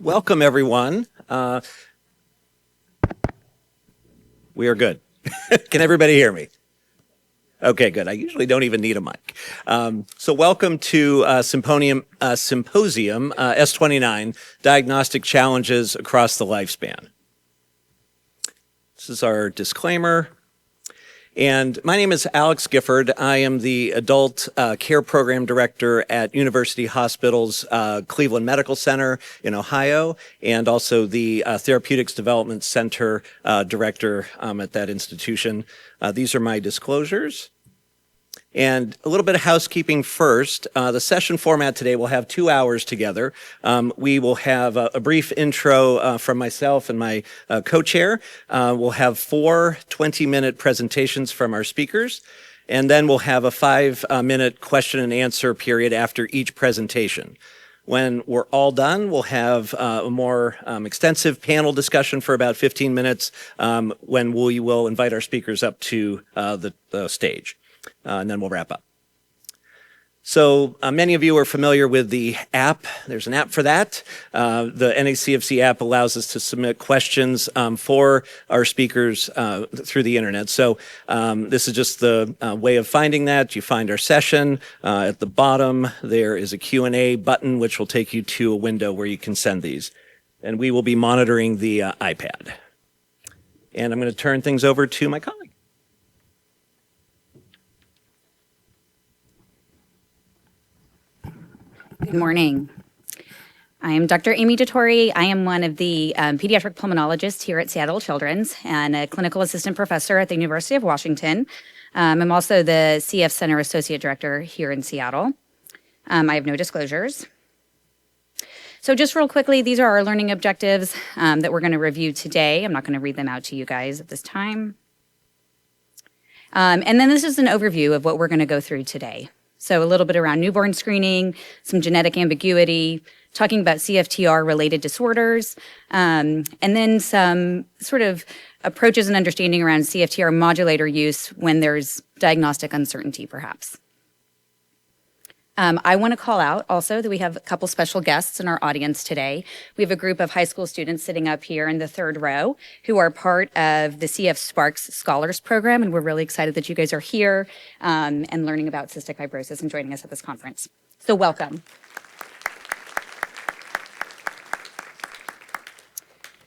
Welcome, everyone. We are good. Can everybody hear me? Okay, good. I usually don't even need a mic. So welcome to Symposium S29, Diagnostic Challenges Across the Lifespan. This is our disclaimer. And my name is Alex Gifford. I am the Adult Care Program Director at University Hospital's Cleveland Medical Center in Ohio, and also the Therapeutics Development Center Director at that institution. These are my disclosures. And a little bit of housekeeping first. The session format today will have 2 hours together. We will have a brief intro from myself and my co-chair. We'll have 4 20-minute presentations from our speakers. And then we'll have a 5-minute question and answer period after each presentation. When we're all done, we'll have a more extensive panel discussion for about 15 minutes when we will invite our speakers up to the stage. And then we'll wrap up. So many of you are familiar with the app. There's an app for that. The NACFC app allows us to submit questions for our speakers through the internet. So this is just the way of finding that. You find our session. At the bottom, there is a Q&A button, which will take you to a window where you can send these. And we will be monitoring the iPad. And I'm going to turn things over to my colleague. Good morning. I am Dr. Amy DeTore. I am one of the pediatric pulmonologists here at Seattle Children's and a clinical assistant professor at the University of Washington. I'm also the CF Center Associate Director here in Seattle. I have no disclosures. So just real quickly, these are our learning objectives that we're going to review today. I'm not going to read them out to you guys at this time. And then this is an overview of what we're going to go through today. So a little bit around newborn screening, some genetic ambiguity, talking about CFTR-related disorders, and then some sort of approaches and understanding around CFTR modulator use when there's diagnostic uncertainty, perhaps. I want to call out also that we have a couple special guests in our audience today. We have a group of high school students sitting up here in the third row who are part of the CF Sparks Scholars Program, and we're really excited that you guys are here and learning about cystic fibrosis and joining us at this conference. So welcome.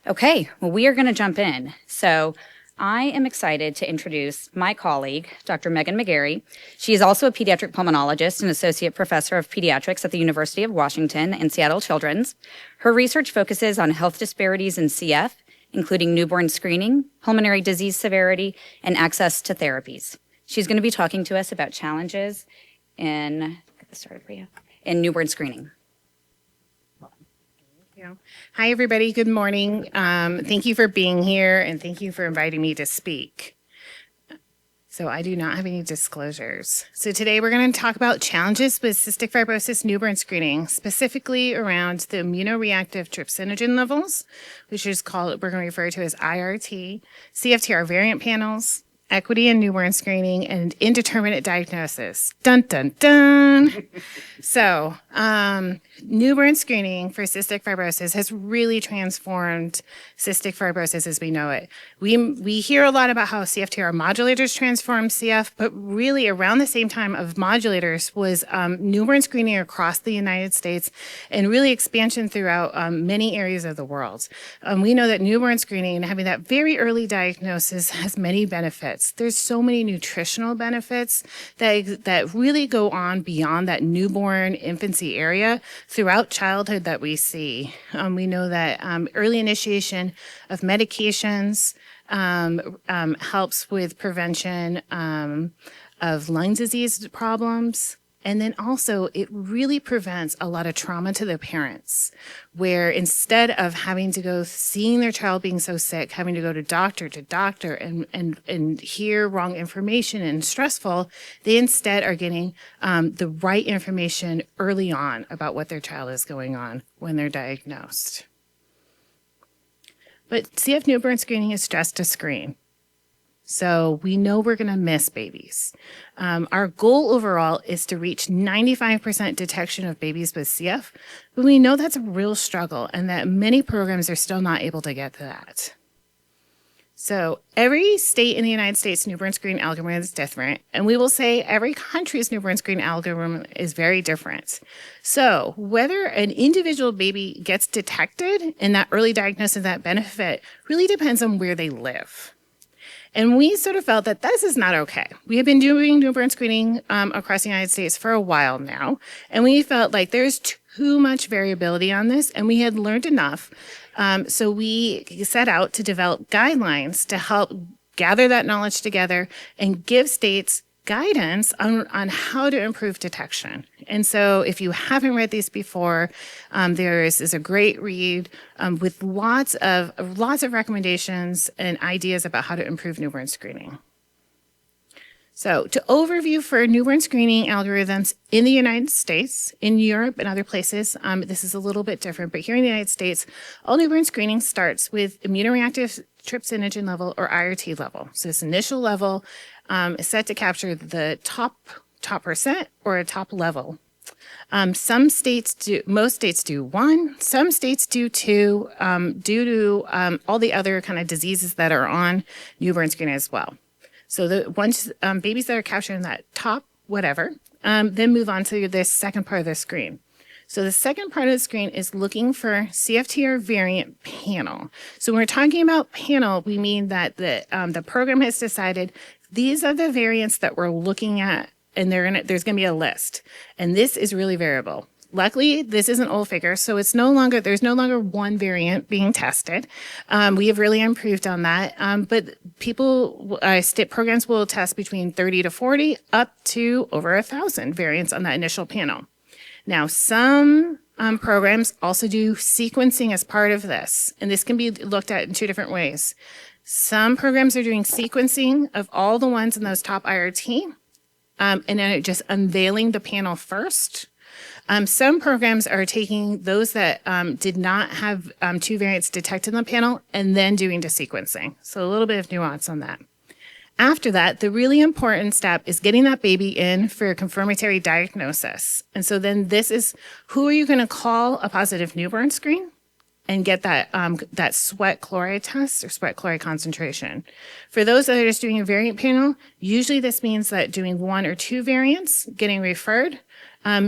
Okay, well, we are going to jump in. So I am excited to introduce my colleague, Dr. Megan McGarry. She is also a pediatric pulmonologist and associate professor of pediatrics at the University of Washington and Seattle Children's. Her research focuses on health disparities in CF, including newborn screening, pulmonary disease severity, and access to therapies. She's going to be talking to us about challenges in newborn screening. Hi, everybody. Good morning. Thank you for being here, and thank you for inviting me to speak. So I do not have any disclosures. So today we're going to talk about challenges with cystic fibrosis newborn screening, specifically around the immunoreactive trypsinogen levels, which is called, we're going to refer to as IRT, CFTR variant panels, equity in newborn screening, and indeterminate diagnosis. Dun, dun, dun. So, newborn screening for cystic fibrosis has really transformed cystic fibrosis as we know it. We hear a lot about how CFTR modulators transform CF, but really around the same time of modulators was newborn screening across the United States and really expansion throughout many areas of the world. We know that newborn screening and having that very early diagnosis has many benefits. There's so many nutritional benefits that really go on beyond that newborn infancy area throughout childhood that we see. We know that early initiation of medications helps with prevention of lung disease problems. And then also, it really prevents a lot of trauma to the parents, where instead of having to go seeing their child being so sick, having to go to doctor and hear wrong information and stressful, they instead are getting the right information early on about what their child is going on when they're diagnosed. But CF newborn screening is just a screen. So we know we're going to miss babies. Our goal overall is to reach 95% detection of babies with CF, but we know that's a real struggle and that many programs are still not able to get to that. So every state in the United States newborn screening algorithm is different, and we will say every country's newborn screening algorithm is very different. So whether an individual baby gets detected and that early diagnosis, that benefit, really depends on where they live. And we sort of felt that this is not okay. We have been doing newborn screening across the United States for a while now, and we felt like there's too much variability on this, and we had learned enough. So we set out to develop guidelines to help gather that knowledge together and give states guidance on how to improve detection. And so if you haven't read these before, there is a great read with lots of recommendations and ideas about how to improve newborn screening. So to overview for newborn screening algorithms in the United States, in Europe and other places, this is a little bit different, but here in the United States, all newborn screening starts with immunoreactive trypsinogen level or IRT level. So this initial level is set to capture the top percent or a top level. Most states do one, some states do two, due to all the other kind of diseases that are on newborn screening as well. So once babies that are captured in that top whatever, then move on to this second part of the screen. So the second part of the screen is looking for CFTR variant panel. So when we're talking about panel, we mean that the program has decided these are the variants that we're looking at, and there's going to be a list. And this is really variable. Luckily, this is an old figure, so there's no longer one variant being tested. We have really improved on that. But state programs will test between 30 to 40, up to over 1,000 variants on that initial panel. Now, some programs also do sequencing as part of this, and this can be looked at in two different ways. Some programs are doing sequencing of all the ones in those top IRT, and then just unveiling the panel first. Some programs are taking those that did not have two variants detected in the panel and then doing the sequencing. So a little bit of nuance on that. After that, the really important step is getting that baby in for a confirmatory diagnosis. And so then this is, who are you going to call a positive newborn screen and get that sweat chloride test or sweat chloride concentration. For those that are just doing a variant panel, usually this means that doing one or two variants, getting referred.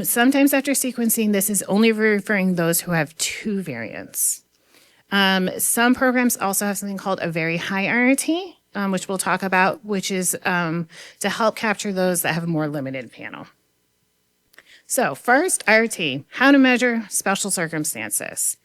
Sometimes after sequencing, this is only referring those who have two variants. Some programs also have something called a very high IRT, which we'll talk about, which is to help capture those that have a more limited panel. So first, IRT, how to measure special circumstances.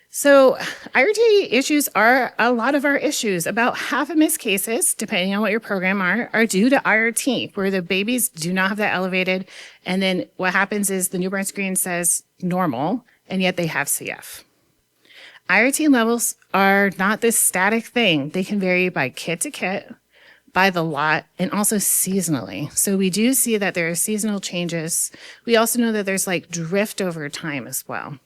So IRT issues are a lot of our issues. About half of missed cases, depending on what your program are due to IRT, where the babies do not have that elevated. And then what happens is the newborn screen says normal, and yet they have CF. IRT levels are not this static thing. They can vary by kit to kit, by the lot, and also seasonally. So we do see that there are seasonal changes. We also know that there's like drift over time as well.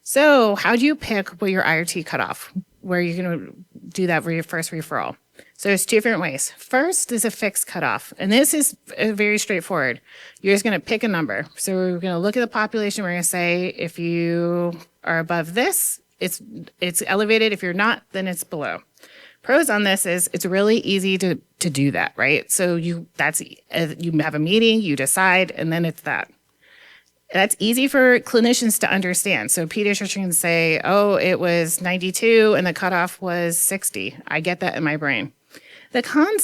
So how do you pick what your IRT cutoff, where you're going to do that for your first referral? So there's two different ways. First is a fixed cutoff, and this is very straightforward. You're just going to pick a number. So we're going to look at the population. We're going to say if you are above this, it's elevated. If you're not, then it's below. Pros on this is it's really easy to do that, right? So you have a meeting, you decide, and then it's that. That's easy for clinicians to understand. So pediatricians can say, oh, it was 92 and the cutoff was 60. I get that in my brain. The cons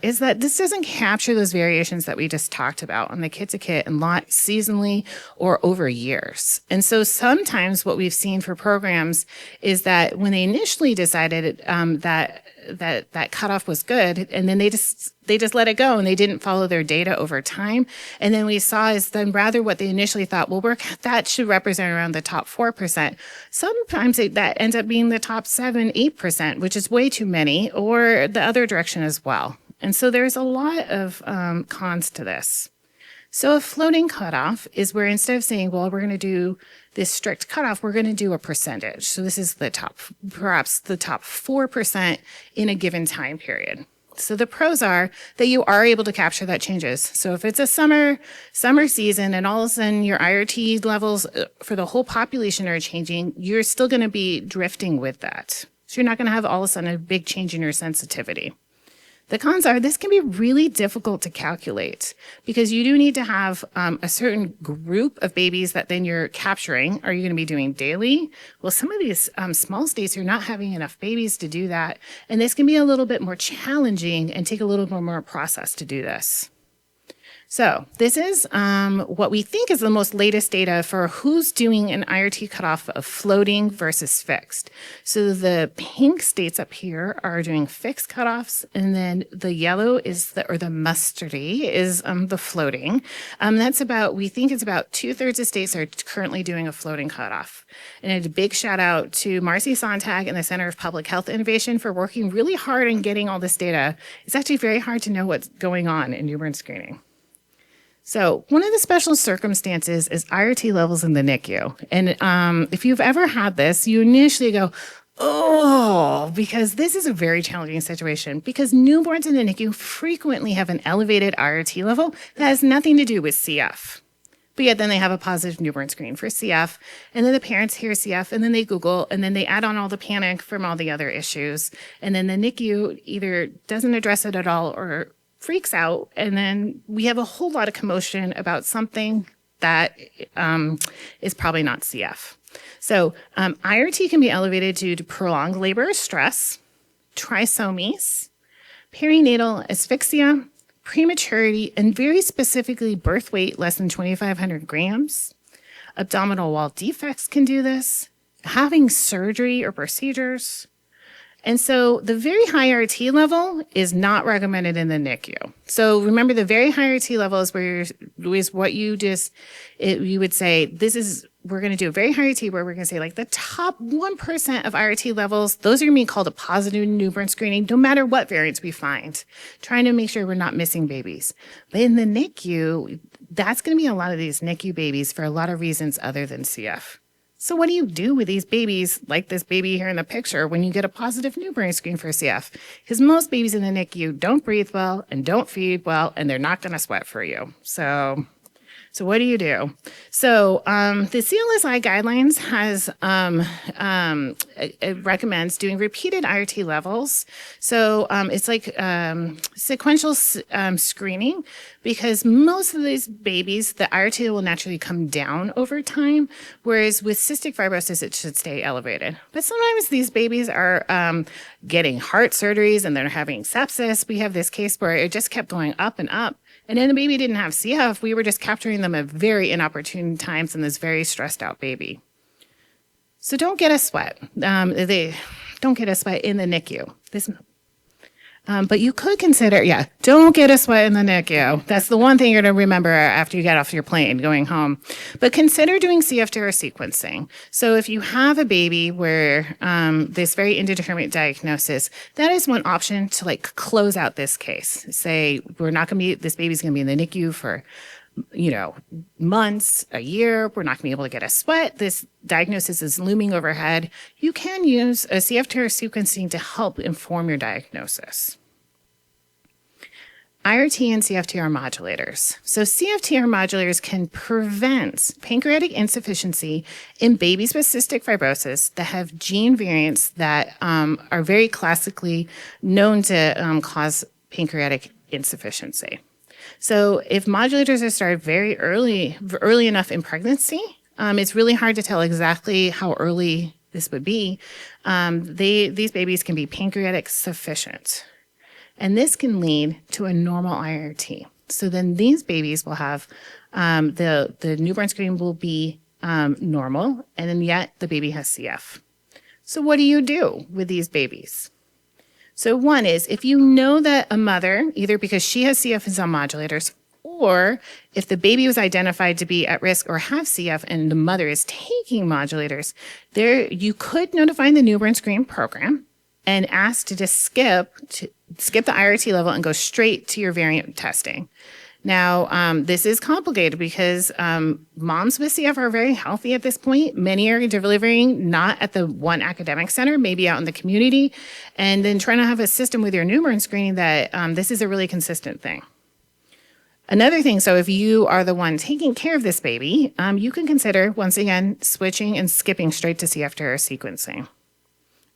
is that this doesn't capture those variations that we just talked about on the kit to kit and lot seasonally or over years. And so sometimes what we've seen for programs is that when they initially decided that cutoff was good, and then they just let it go and they didn't follow their data over time. And then we saw is then rather what they initially thought, well, that should represent around the top 4%. Sometimes that ends up being the top 7, 8%, which is way too many, or the other direction as well. And so there's a lot of cons to this. So a floating cutoff is where instead of saying, well, we're going to do this strict cutoff, we're going to do a percentage. So this is perhaps the top 4% in a given time period. So the pros are that you are able to capture that changes. So if it's a summer season and all of a sudden your IRT levels for the whole population are changing, you're still going to be drifting with that. So you're not going to have all of a sudden a big change in your sensitivity. The cons are this can be really difficult to calculate because you do need to have a certain group of babies that then you're capturing. Are you going to be doing daily? Well, some of these small states are not having enough babies to do that. And this can be a little bit more challenging and take a little bit more process to do this. So this is what we think is the most latest data for who's doing an IRT cutoff of floating versus fixed. So the pink states up here are doing fixed cutoffs, and then the yellow is the mustardy is the floating. We think it's about 2/3 of states are currently doing a floating cutoff. And a big shout out to Marcy Sontag and the Center of Public Health Innovation for working really hard in getting all this data. It's actually very hard to know what's going on in newborn screening. So one of the special circumstances is IRT levels in the NICU. And if you've ever had this, you initially go, oh, because this is a very challenging situation because newborns in the NICU frequently have an elevated IRT level that has nothing to do with CF. But yet then they have a positive newborn screen for CF, and then the parents hear CF, and then they Google, and then they add on all the panic from all the other issues. And then the NICU either doesn't address it at all or freaks out, and then we have a whole lot of commotion about something that is probably not CF. So IRT can be elevated due to prolonged labor or stress, trisomies, perinatal asphyxia, prematurity, and very specifically birth weight less than 2,500 grams. Abdominal wall defects can do this, having surgery or procedures. And so the very high RT level is not recommended in the NICU. So remember, the very high RT level is you would say, we're going to do a very high RT where we're going to say like the top 1% of IRT levels, those are going to be called a positive newborn screening, no matter what variants we find, trying to make sure we're not missing babies. But in the NICU, that's going to be a lot of these NICU babies for a lot of reasons other than CF. So what do you do with these babies, like this baby here in the picture, when you get a positive newborn screen for CF? Because most babies in the NICU don't breathe well and don't feed well, and they're not going to sweat for you. So what do you do? So the CLSI guidelines it recommends doing repeated IRT levels. So it's like sequential screening, because most of these babies, the IRT will naturally come down over time, whereas with cystic fibrosis, it should stay elevated. But sometimes these babies are getting heart surgeries and they're having sepsis. We have this case where it just kept going up and up. And then the baby didn't have CF. We were just capturing them at very inopportune times in this very stressed out baby. So don't get a sweat. Don't get a sweat in the NICU. But you could consider, don't get a sweat in the NICU. That's the one thing you're going to remember after you get off your plane going home. But consider doing CFTR sequencing. So if you have a baby where this very indeterminate diagnosis, that is one option to like close out this case. Say this baby's going to be in the NICU for months, a year. We're not going to be able to get a sweat. This diagnosis is looming overhead. You can use a CFTR sequencing to help inform your diagnosis. IRT and CFTR modulators. So CFTR modulators can prevent pancreatic insufficiency in babies with cystic fibrosis that have gene variants that are very classically known to cause pancreatic insufficiency. So if modulators are started very early enough in pregnancy, it's really hard to tell exactly how early this would be. These babies can be pancreatic sufficient, and this can lead to a normal IRT. So then these babies will have the newborn screen will be normal, and then yet the baby has CF. So what do you do with these babies? So one is, if you know that a mother, either because she has CF is on modulators, or if the baby was identified to be at risk or have CF and the mother is taking modulators, you could notify the newborn screen program and ask to just skip the IRT level and go straight to your variant testing. Now, this is complicated because moms with CF are very healthy at this point. Many are delivering not at the one academic center, maybe out in the community, and then trying to have a system with your newborn screening that this is a really consistent thing. Another thing, so if you are the one taking care of this baby, you can consider, once again, switching and skipping straight to CFTR sequencing,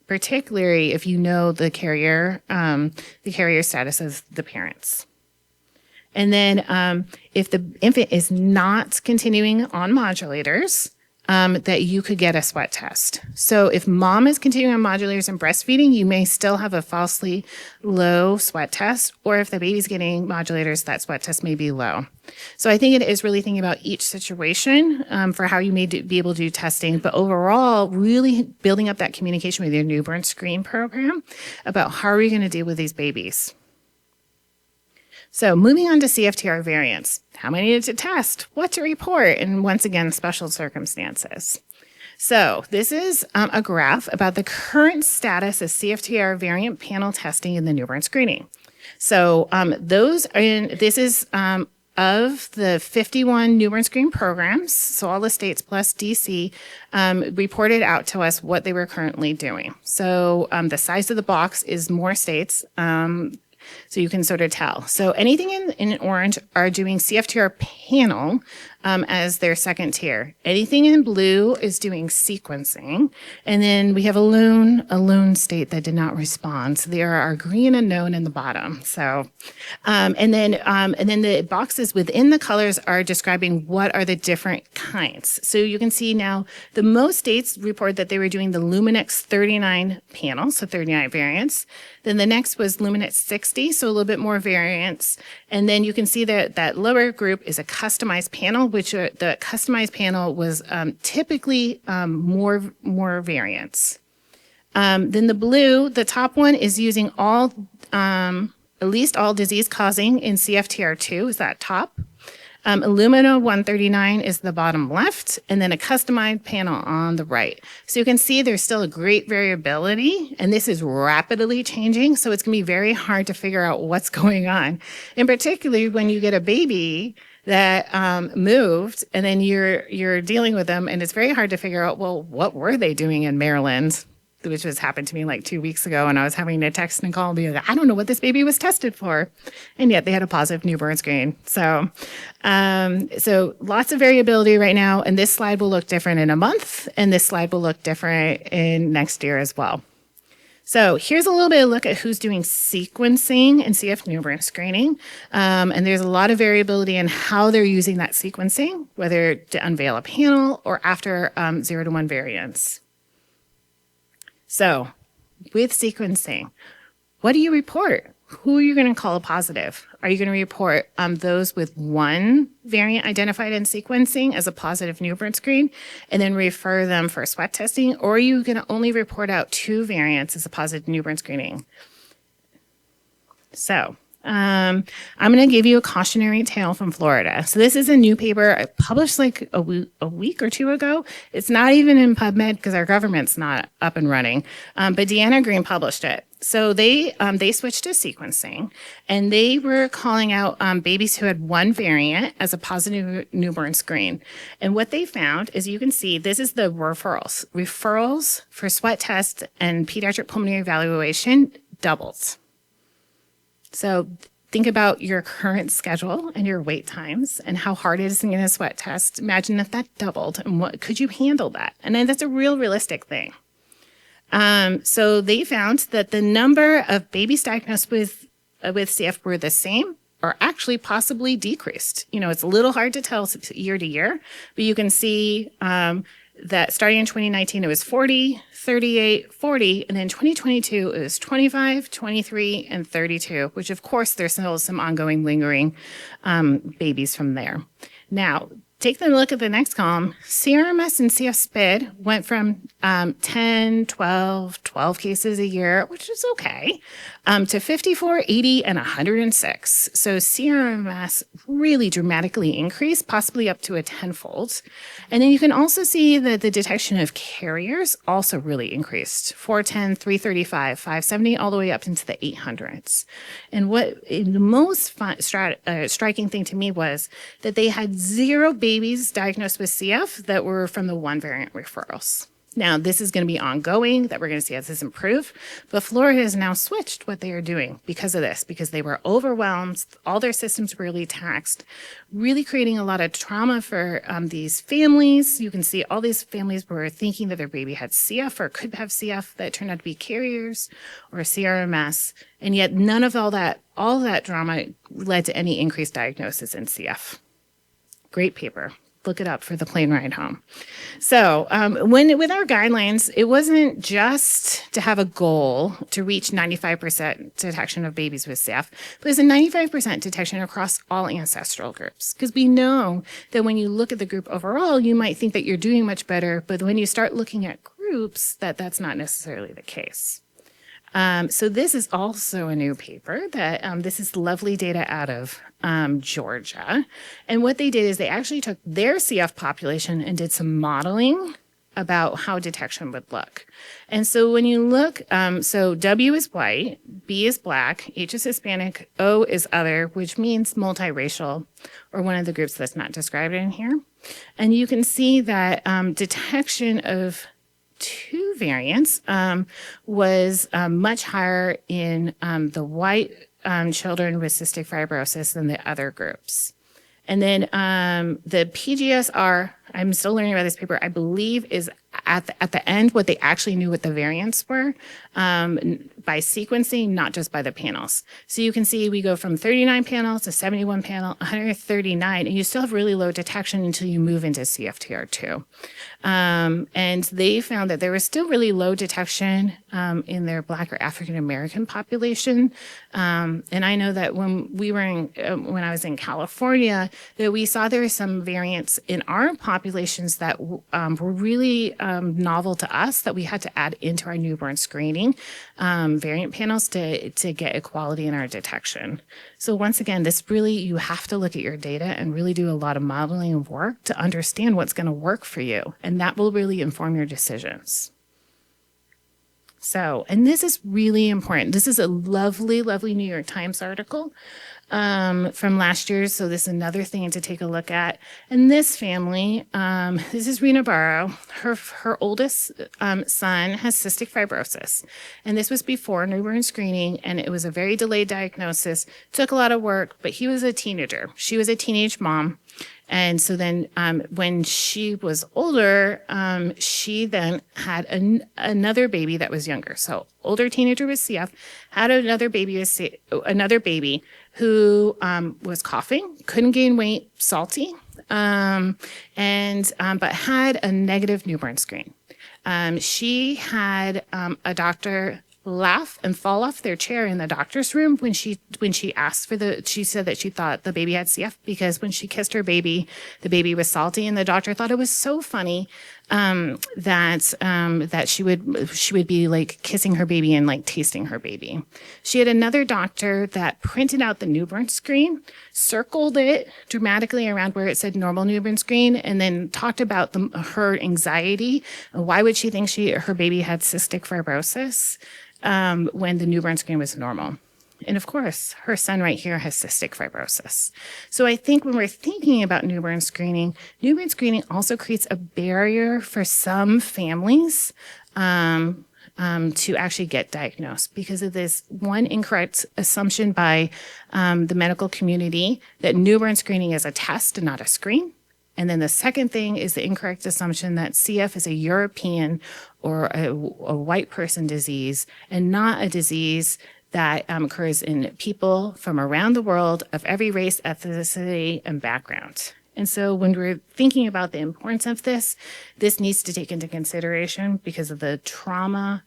particularly if you know the carrier status of the parents. And then if the infant is not continuing on modulators, that you could get a sweat test. So if mom is continuing on modulators and breastfeeding, you may still have a falsely low sweat test, or if the baby's getting modulators, that sweat test may be low. So I think it is really thinking about each situation for how you may be able to do testing, but overall, really building up that communication with your newborn screen program about how are we going to deal with these babies. So moving on to CFTR variants, how many to test, what to report, and once again, special circumstances. So this is a graph about the current status of CFTR variant panel testing in the newborn screening. So this is of the 51 newborn screen programs, so all the states plus DC, reported out to us what they were currently doing. So the size of the box is more states, so you can sort of tell. So anything in orange are doing CFTR panel as their second tier. Anything in blue is doing sequencing. And then we have a lone state that did not respond. So there are green unknown in the bottom. So, and then the boxes within the colors are describing what are the different kinds. So you can see now the most states report that they were doing the Luminex 39 panel, so 39 variants. Then the next was Luminex 60, so a little bit more variants. And then you can see that that lower group is a customized panel, which the customized panel was typically more variants. Then the blue, the top one is using all, at least all disease causing in CFTR2 is that top. Illumina 139 is the bottom left, and then a customized panel on the right. So you can see there's still a great variability, and this is rapidly changing, so it's going to be very hard to figure out what's going on. And particularly when you get a baby that moved, and then you're dealing with them, and it's very hard to figure out, well, what were they doing in Maryland? Which has happened to me like 2 weeks ago, and I was having to text and call and be like, I don't know what this baby was tested for. And yet they had a positive newborn screen. So lots of variability right now. And this slide will look different in a month, and this slide will look different in next year as well. So here's a little bit of a look at who's doing sequencing and CF newborn screening. And there's a lot of variability in how they're using that sequencing, whether to unveil a panel or after 0 to 1 variants. So with sequencing, what do you report? Who are you going to call a positive? Are you going to report those with one variant identified in sequencing as a positive newborn screen and then refer them for sweat testing? Or are you going to only report out 2 variants as a positive newborn screening? So I'm going to give you a cautionary tale from Florida. So this is a new paper I published like a week or 2 ago. It's not even in PubMed because our government's not up and running. But Deanna Green published it. So they switched to sequencing, and they were calling out babies who had 1 variant as a positive newborn screen. And what they found is, you can see, this is the referrals. Referrals for sweat tests and pediatric pulmonary evaluation doubled. So think about your current schedule and your wait times and how hard it is to get a sweat test. Imagine if that doubled, and what could you handle that? And then that's a realistic thing. So they found that the number of babies diagnosed with CF were the same or actually possibly decreased. You know, it's a little hard to tell year to year, but you can see that starting in 2019, it was 40, 38, 40, and then 2022, it was 25, 23, and 32, which of course there's still some ongoing lingering babies from there. Now, take a look at the next column. CRMS and CF SPID went from 10, 12 cases a year, which is okay, to 54, 80, and 106. So CRMS really dramatically increased, possibly up to a tenfold. And then you can also see that the detection of carriers also really increased, 410, 335, 570, all the way up into the 800s. And the most striking thing to me was that they had 0 babies diagnosed with CF that were from the 1 variant referrals. Now, this is going to be ongoing, that we're going to see as this improve, but Florida has now switched what they are doing because of this, because they were overwhelmed, all their systems were really taxed, really creating a lot of trauma for these families. You can see all these families were thinking that their baby had CF or could have CF that turned out to be carriers or CRMS, and yet none of all that drama led to any increased diagnosis in CF. Great paper. Look it up for the plane ride home. So with our guidelines, it wasn't just to have a goal to reach 95% detection of babies with CF, but it was a 95% detection across all ancestral groups. Because we know that when you look at the group overall, you might think that you're doing much better, but when you start looking at groups, that's not necessarily the case. So this is also a new paper that this is lovely data out of Georgia. And what they did is they actually took their CF population and did some modeling about how detection would look. And so when you look, so W is white, B is black, H is Hispanic, O is other, which means multiracial, or one of the groups that's not described in here. And you can see that detection of 2 variants was much higher in the white children with cystic fibrosis than the other groups. And then the PGSR, I'm still learning about this paper, I believe is at the end what they actually knew what the variants were by sequencing, not just by the panels. So you can see we go from 39 panels to 71 panel, 139, and you still have really low detection until you move into CFTR2. And they found that there was still really low detection in their Black or African American population. And I know that when I was in California, that we saw there were some variants in our populations that were really novel to us that we had to add into our newborn screening variant panels to get equality in our detection. So once again, you have to look at your data and really do a lot of modeling and work to understand what's going to work for you. And that will really inform your decisions. So, and this is really important. This is a lovely, lovely New York Times article from last year. So this is another thing to take a look at. And this family, this is Rena Barrow. Her oldest son has cystic fibrosis. And this was before newborn screening, and it was a very delayed diagnosis. Took a lot of work, but he was a teenager. She was a teenage mom. And so then when she was older, she then had another baby that was younger. So older teenager with CF, had another baby who was coughing, couldn't gain weight, salty, but had a negative newborn screen. She had a doctor laugh and fall off their chair in the doctor's room when she asked she said that she thought the baby had CF because when she kissed her baby, the baby was salty, and the doctor thought it was so funny that she would be like kissing her baby and like tasting her baby. She had another doctor that printed out the newborn screen, circled it dramatically around where it said normal newborn screen, and then talked about her anxiety. Why would she think her baby had cystic fibrosis when the newborn screen was normal? And of course, her son right here has cystic fibrosis. So I think when we're thinking about newborn screening also creates a barrier for some families to actually get diagnosed because of this one incorrect assumption by the medical community that newborn screening is a test and not a screen. And then the second thing is the incorrect assumption that CF is a European or a white person disease and not a disease that occurs in people from around the world of every race, ethnicity, and background. And so when we're thinking about the importance of this needs to take into consideration because of the trauma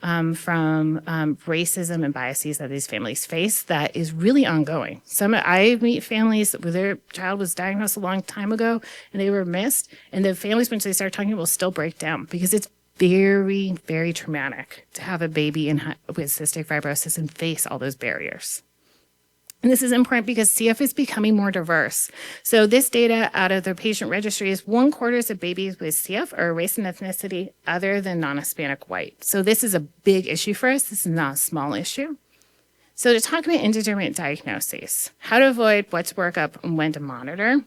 from racism and biases that these families face that is really ongoing. I meet families where their child was diagnosed a long time ago and they were missed, and the families, once they start talking, will still break down because it's very, very traumatic to have a baby with cystic fibrosis and face all those barriers. And this is important because CF is becoming more diverse. So this data out of the patient registry is 1/4 of babies with CF are a race and ethnicity other than non-Hispanic white. So this is a big issue for us. This is not a small issue. So to talk about indeterminate diagnoses, how to avoid, what to work up, and when to monitor.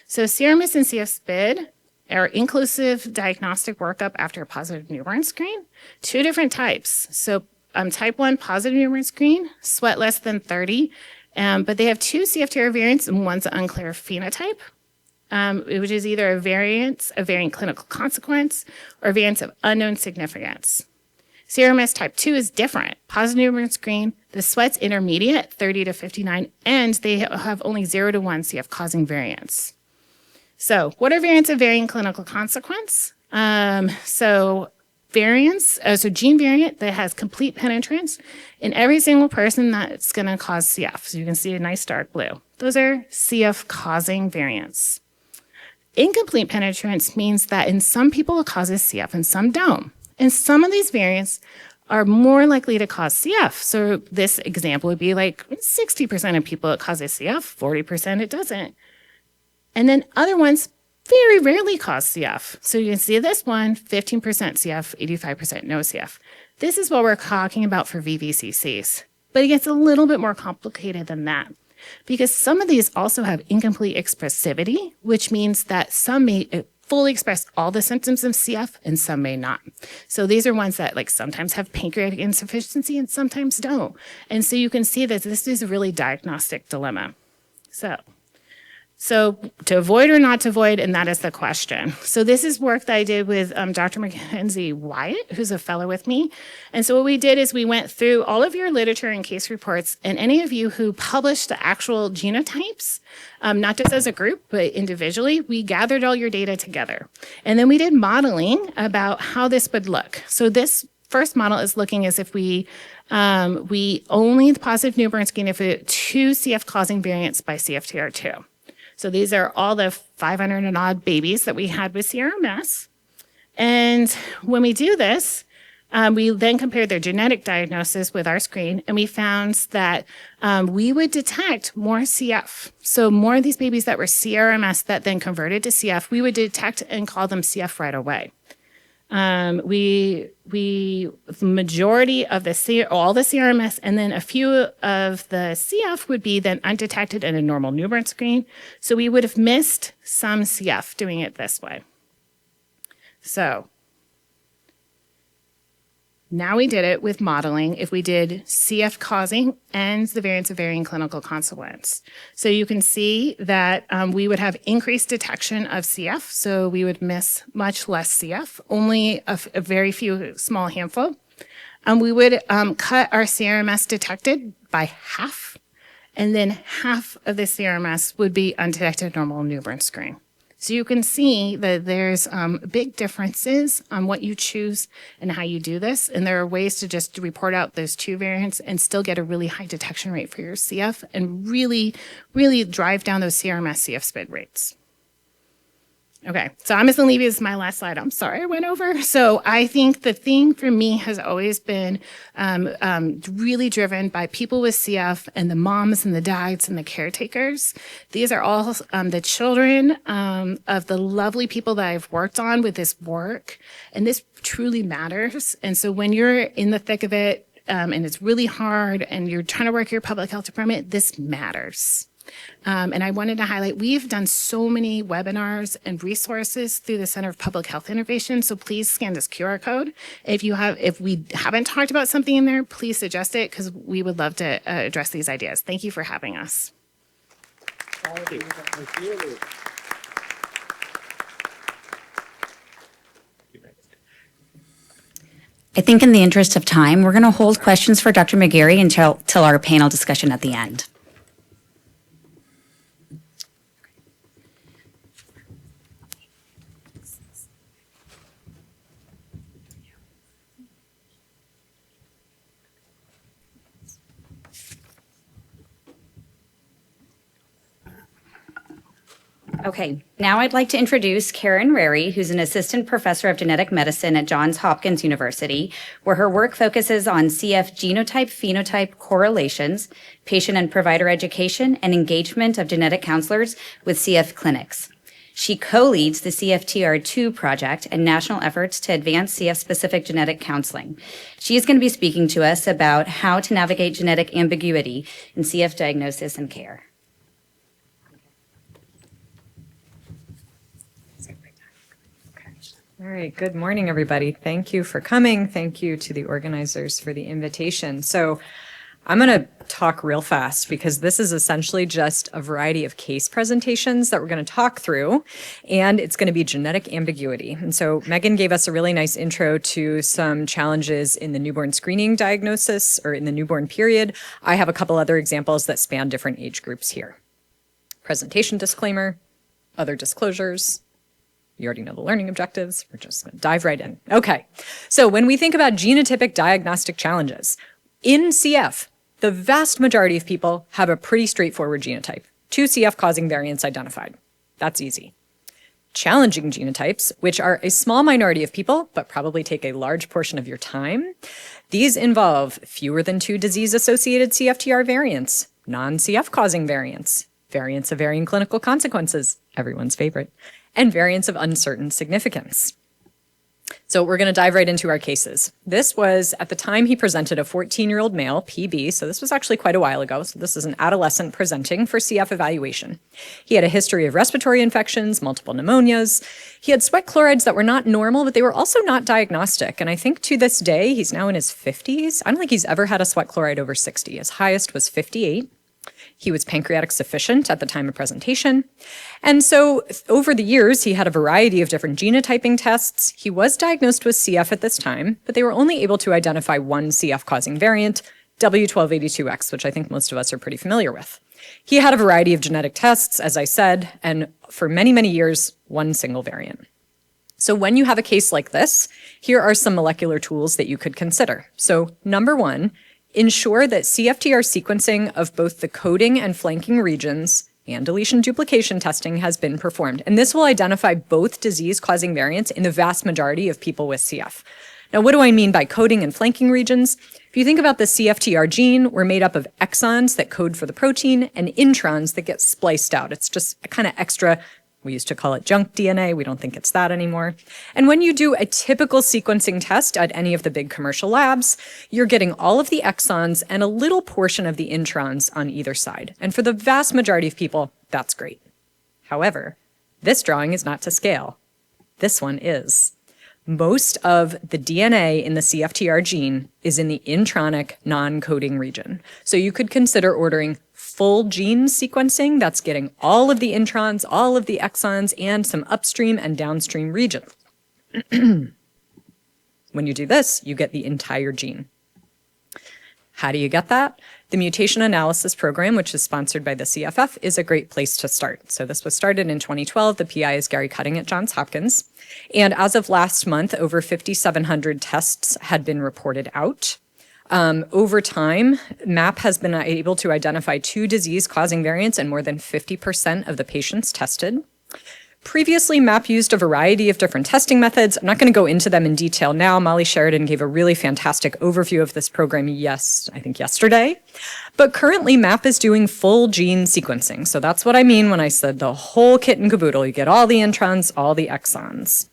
So CRMS and CF SPID are inclusive diagnostic workup after a positive newborn screen. 2 different types. So type 1 positive newborn screen, sweat less than 30, but they have 2 CFTR variants and one's an unclear phenotype, which is either a variant clinical consequence or a variant of unknown significance. CRMS type 2 is different. Positive newborn screen, the sweat's intermediate, 30 to 59, and they have only 0 to 1 CF causing variants. So what are variants of varying clinical consequence? So gene variant that has complete penetrance in every single person that's going to cause CF. So you can see a nice dark blue. Those are CF causing variants. Incomplete penetrance means that in some people it causes CF and some don't. And some of these variants are more likely to cause CF. So this example would be like 60% of people it causes CF, 40% it doesn't. And then other ones very rarely cause CF. So you can see this one, 15% CF, 85% no CF. This is what we're talking about for VVCCs. But it gets a little bit more complicated than that because some of these also have incomplete expressivity, which means that some may fully express all the symptoms of CF and some may not. So these are ones that like sometimes have pancreatic insufficiency and sometimes don't. And so you can see that this is a really diagnostic dilemma. So to avoid or not to avoid, and that is the question. So this is work that I did with Dr. Mackenzie Wyatt, who's a fellow with me. And so what we did is we went through all of your literature and case reports, and any of you who published the actual genotypes, not just as a group, but individually, we gathered all your data together. And then we did modeling about how this would look. So this first model is looking as if we only the positive newborn screen if it 2 CF causing variants by CFTR2. So these are all the 500 and odd babies that we had with CRMS. And when we do this, we then compared their genetic diagnosis with our screen, and we found that we would detect more CF. So more of these babies that were CRMS that then converted to CF, we would detect and call them CF right away. The majority of all the CRMS and then a few of the CF would be then undetected in a normal newborn screen. So we would have missed some CF doing it this way. So now we did it with modeling if we did CF causing and the variants of varying clinical consequence. So you can see that we would have increased detection of CF, so we would miss much less CF, only a very few small handful. We would cut our CRMS detected by half, and then half of the CRMS would be undetected normal newborn screen. So you can see that there's big differences on what you choose and how you do this. And there are ways to just report out those 2 variants and still get a really high detection rate for your CF and really, really drive down those CRMS CF SPID rates. Okay, so I'm just gonna leave you as my last slide. I'm sorry I went over. So I think the thing for me has always been really driven by people with CF and the moms and the dads and the caretakers. These are all the children of the lovely people that I've worked on with this work. And this truly matters. And so when you're in the thick of it and it's really hard and you're trying to work your public health department, this matters. And I wanted to highlight, we've done so many webinars and resources through the Center of Public Health Innovation. So please scan this QR code. If we haven't talked about something in there, please suggest it because we would love to address these ideas. Thank you for having us. Thank you. I think in the interest of time, we're going to hold questions for Dr. McGarry until our panel discussion at the end. Okay, now I'd like to introduce Karen Rary, who's an assistant professor of genetic medicine at Johns Hopkins University, where her work focuses on CF genotype-phenotype correlations, patient and provider education, and engagement of genetic counselors with CF clinics. She co-leads the CFTR-2 project and national efforts to advance CF-specific genetic counseling. She is going to be speaking to us about how to navigate genetic ambiguity in CF diagnosis and care. All right, good morning, everybody. Thank you for coming. Thank you to the organizers for the invitation. So I'm going to talk real fast because this is essentially just a variety of case presentations that we're going to talk through, and it's going to be genetic ambiguity. And so Megan gave us a really nice intro to some challenges in the newborn screening diagnosis or in the newborn period. I have a couple other examples that span different age groups here. Presentation disclaimer, other disclosures. You already know the learning objectives. We're just going to dive right in. Okay, so when we think about genotypic diagnostic challenges, in CF, the vast majority of people have a pretty straightforward genotype. 2 CF-causing variants identified. That's easy. Challenging genotypes, which are a small minority of people, but probably take a large portion of your time, these involve fewer than 2 disease-associated CFTR variants, non-CF-causing variants, variants of varying clinical consequences, everyone's favorite, and variants of uncertain significance. So we're going to dive right into our cases. This was, at the time he presented, a 14-year-old male, PB, so this was actually quite a while ago. So this is an adolescent presenting for CF evaluation. He had a history of respiratory infections, multiple pneumonias. He had sweat chlorides that were not normal, but they were also not diagnostic. And I think to this day, he's now in his 50s. I don't think he's ever had a sweat chloride over 60. His highest was 58. He was pancreatic sufficient at the time of presentation. And so over the years, he had a variety of different genotyping tests. He was diagnosed with CF at this time, but they were only able to identify one CF-causing variant, W1282X, which I think most of us are pretty familiar with. He had a variety of genetic tests, as I said, and for many, many years, one single variant. So when you have a case like this, here are some molecular tools that you could consider. So number one, ensure that CFTR sequencing of both the coding and flanking regions and deletion duplication testing has been performed. And this will identify both disease-causing variants in the vast majority of people with CF. Now, what do I mean by coding and flanking regions? If you think about the CFTR gene, we're made up of exons that code for the protein and introns that get spliced out. It's just a kind of extra. We used to call it junk DNA. We don't think it's that anymore. And when you do a typical sequencing test at any of the big commercial labs, you're getting all of the exons and a little portion of the introns on either side. And for the vast majority of people, that's great. However, this drawing is not to scale. This one is. Most of the DNA in the CFTR gene is in the intronic non-coding region. So you could consider ordering full gene sequencing that's getting all of the introns, all of the exons, and some upstream and downstream regions. When you do this, you get the entire gene. How do you get that? The mutation analysis program, which is sponsored by the CFF, is a great place to start. So this was started in 2012. The PI is Gary Cutting at Johns Hopkins. And as of last month, over 5,700 tests had been reported out. Over time, MAP has been able to identify 2 disease-causing variants in more than 50% of the patients tested. Previously, MAP used a variety of different testing methods. I'm not going to go into them in detail now. Molly Sheridan gave a really fantastic overview of this program, I think yesterday. But currently, MAP is doing full gene sequencing. So that's what I mean when I said the whole kit and caboodle. You get all the introns, all the exons.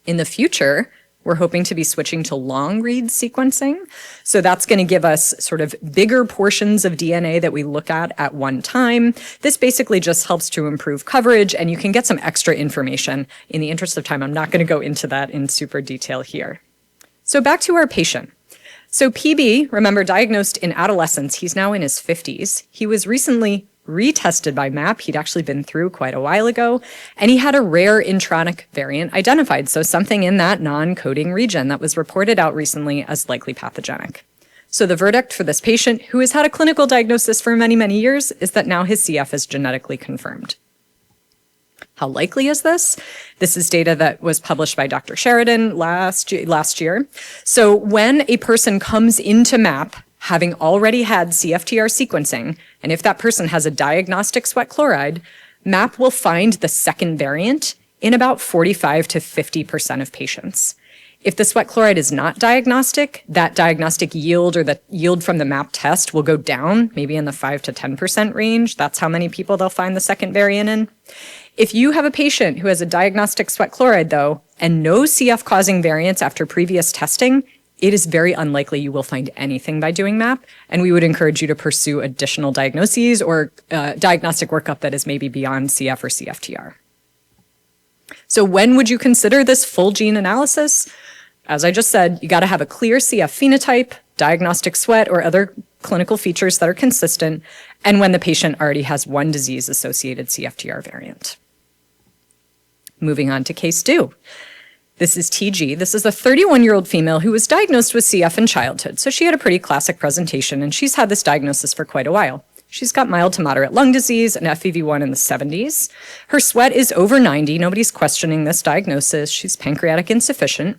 In the future, we're hoping to be switching to long-read sequencing. So that's going to give us sort of bigger portions of DNA that we look at one time. This basically just helps to improve coverage, and you can get some extra information. In the interest of time, I'm not going to go into that in super detail here. So back to our patient. So PB, remember, diagnosed in adolescence. He's now in his 50s. He was recently retested by MAP. He'd actually been through quite a while ago, and he had a rare intronic variant identified, so something in that non-coding region that was reported out recently as likely pathogenic. So the verdict for this patient, who has had a clinical diagnosis for many, many years, is that now his CF is genetically confirmed. How likely is this? This is data that was published by Dr. Sheridan last year. So when a person comes into MAP having already had CFTR sequencing, and if that person has a diagnostic sweat chloride, MAP will find the second variant in about 45 to 50% of patients. If the sweat chloride is not diagnostic, that diagnostic yield or the yield from the MAP test will go down, maybe in the 5 to 10% range. That's how many people they'll find the second variant in. If you have a patient who has a diagnostic sweat chloride, though, and no CF-causing variants after previous testing, it is very unlikely you will find anything by doing MAP, and we would encourage you to pursue additional diagnoses or diagnostic workup that is maybe beyond CF or CFTR. So when would you consider this full gene analysis? As I just said, you got to have a clear CF phenotype, diagnostic sweat, or other clinical features that are consistent, and when the patient already has one disease-associated CFTR variant. Moving on to case 2. This is TG. This is a 31-year-old female who was diagnosed with CF in childhood, so she had a pretty classic presentation, and she's had this diagnosis for quite a while. She's got mild to moderate lung disease, an FEV1 in the 70s. Her sweat is over 90. Nobody's questioning this diagnosis. She's pancreatic insufficient.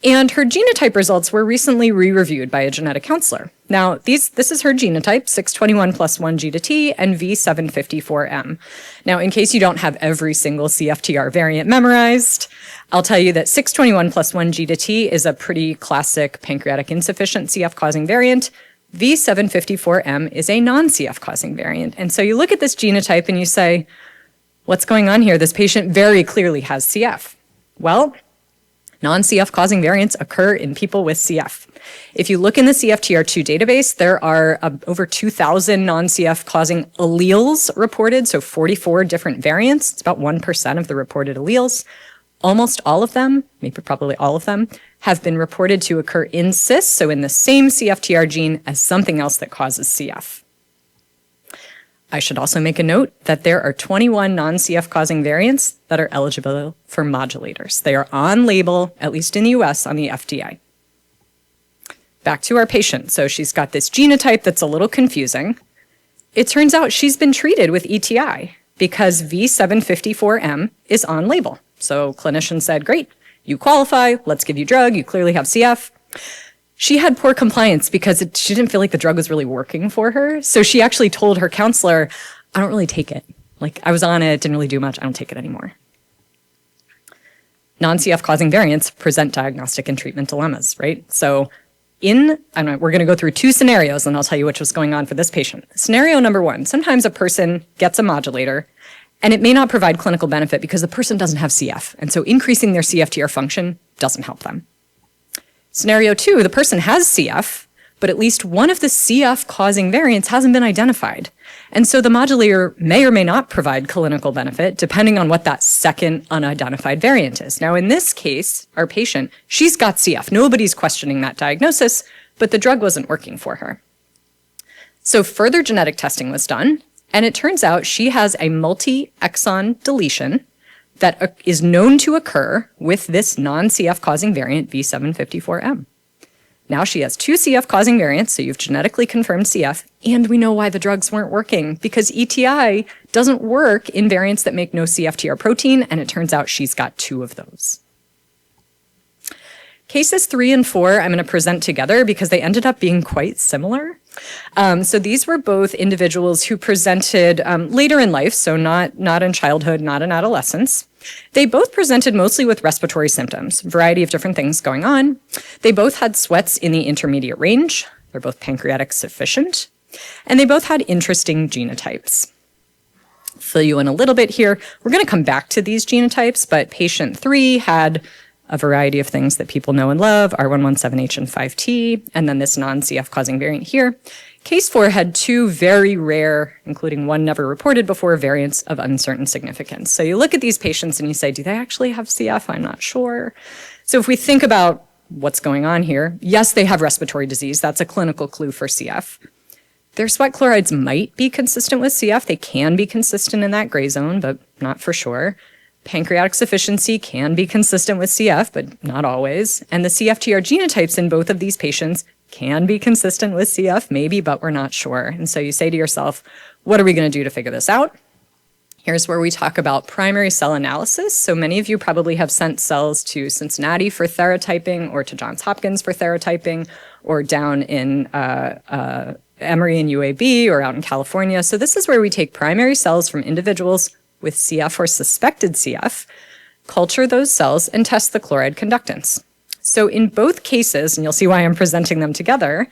And her genotype results were recently re-reviewed by a genetic counselor. Now, this is her genotype, 621 plus 1 G to T and V754M. Now, in case you don't have every single CFTR variant memorized, I'll tell you that 621 plus 1 G to T is a pretty classic pancreatic insufficient CF-causing variant. V754M is a non-CF causing variant. And so you look at this genotype and you say, what's going on here? This patient very clearly has CF. Well, non-CF causing variants occur in people with CF. If you look in the CFTR2 database, there are over 2,000 non-CF causing alleles reported, so 44 different variants. It's about 1% of the reported alleles. Almost all of them, maybe probably all of them, have been reported to occur in cis, so in the same CFTR gene as something else that causes CF. I should also make a note that there are 21 non-CF causing variants that are eligible for modulators. They are on label, at least in the US, on the FDA. Back to our patient. So she's got this genotype that's a little confusing. It turns out she's been treated with ETI because V754M is on label. So clinicians said, great, you qualify, let's give you drug, you clearly have CF. She had poor compliance because she didn't feel like the drug was really working for her. So she actually told her counselor, I don't really take it. Like, I was on it, didn't really do much, I don't take it anymore. Non-CF causing variants present diagnostic and treatment dilemmas, right? So we're going to go through 2 scenarios and I'll tell you which was going on for this patient. Scenario number 1, sometimes a person gets a modulator and it may not provide clinical benefit because the person doesn't have CF. And so increasing their CFTR function doesn't help them. Scenario 2, the person has CF, but at least one of the CF-causing variants hasn't been identified. And so the modulator may or may not provide clinical benefit depending on what that second unidentified variant is. Now, in this case, our patient, she's got CF. Nobody's questioning that diagnosis, but the drug wasn't working for her. So further genetic testing was done, and it turns out she has a multi-exon deletion that is known to occur with this non-CF causing variant V754M. Now she has 2 CF causing variants, so you've genetically confirmed CF, and we know why the drugs weren't working, because ETI doesn't work in variants that make no CFTR protein, and it turns out she's got 2 of those. Cases 3 and 4 I'm going to present together because they ended up being quite similar. So these were both individuals who presented later in life, so not in childhood, not in adolescence. They both presented mostly with respiratory symptoms, a variety of different things going on. They both had sweats in the intermediate range. They're both pancreatic sufficient. And they both had interesting genotypes. Fill you in a little bit here. We're going to come back to these genotypes, but patient 3 had a variety of things that people know and love, R117H and 5T, and then this non-CF causing variant here. Case 4 had 2 very rare, including one never reported before, variants of uncertain significance. So you look at these patients and you say, do they actually have CF? I'm not sure. So if we think about what's going on here, yes, they have respiratory disease. That's a clinical clue for CF. Their sweat chlorides might be consistent with CF. They can be consistent in that gray zone, but not for sure. Pancreatic sufficiency can be consistent with CF, but not always. And the CFTR genotypes in both of these patients can be consistent with CF, maybe, but we're not sure. And so you say to yourself, what are we going to do to figure this out? Here's where we talk about primary cell analysis. So many of you probably have sent cells to Cincinnati for therapying or to Johns Hopkins for therapying or down in Emory and UAB or out in California. So this is where we take primary cells from individuals with CF or suspected CF, culture those cells and test the chloride conductance. So in both cases, and you'll see why I'm presenting them together,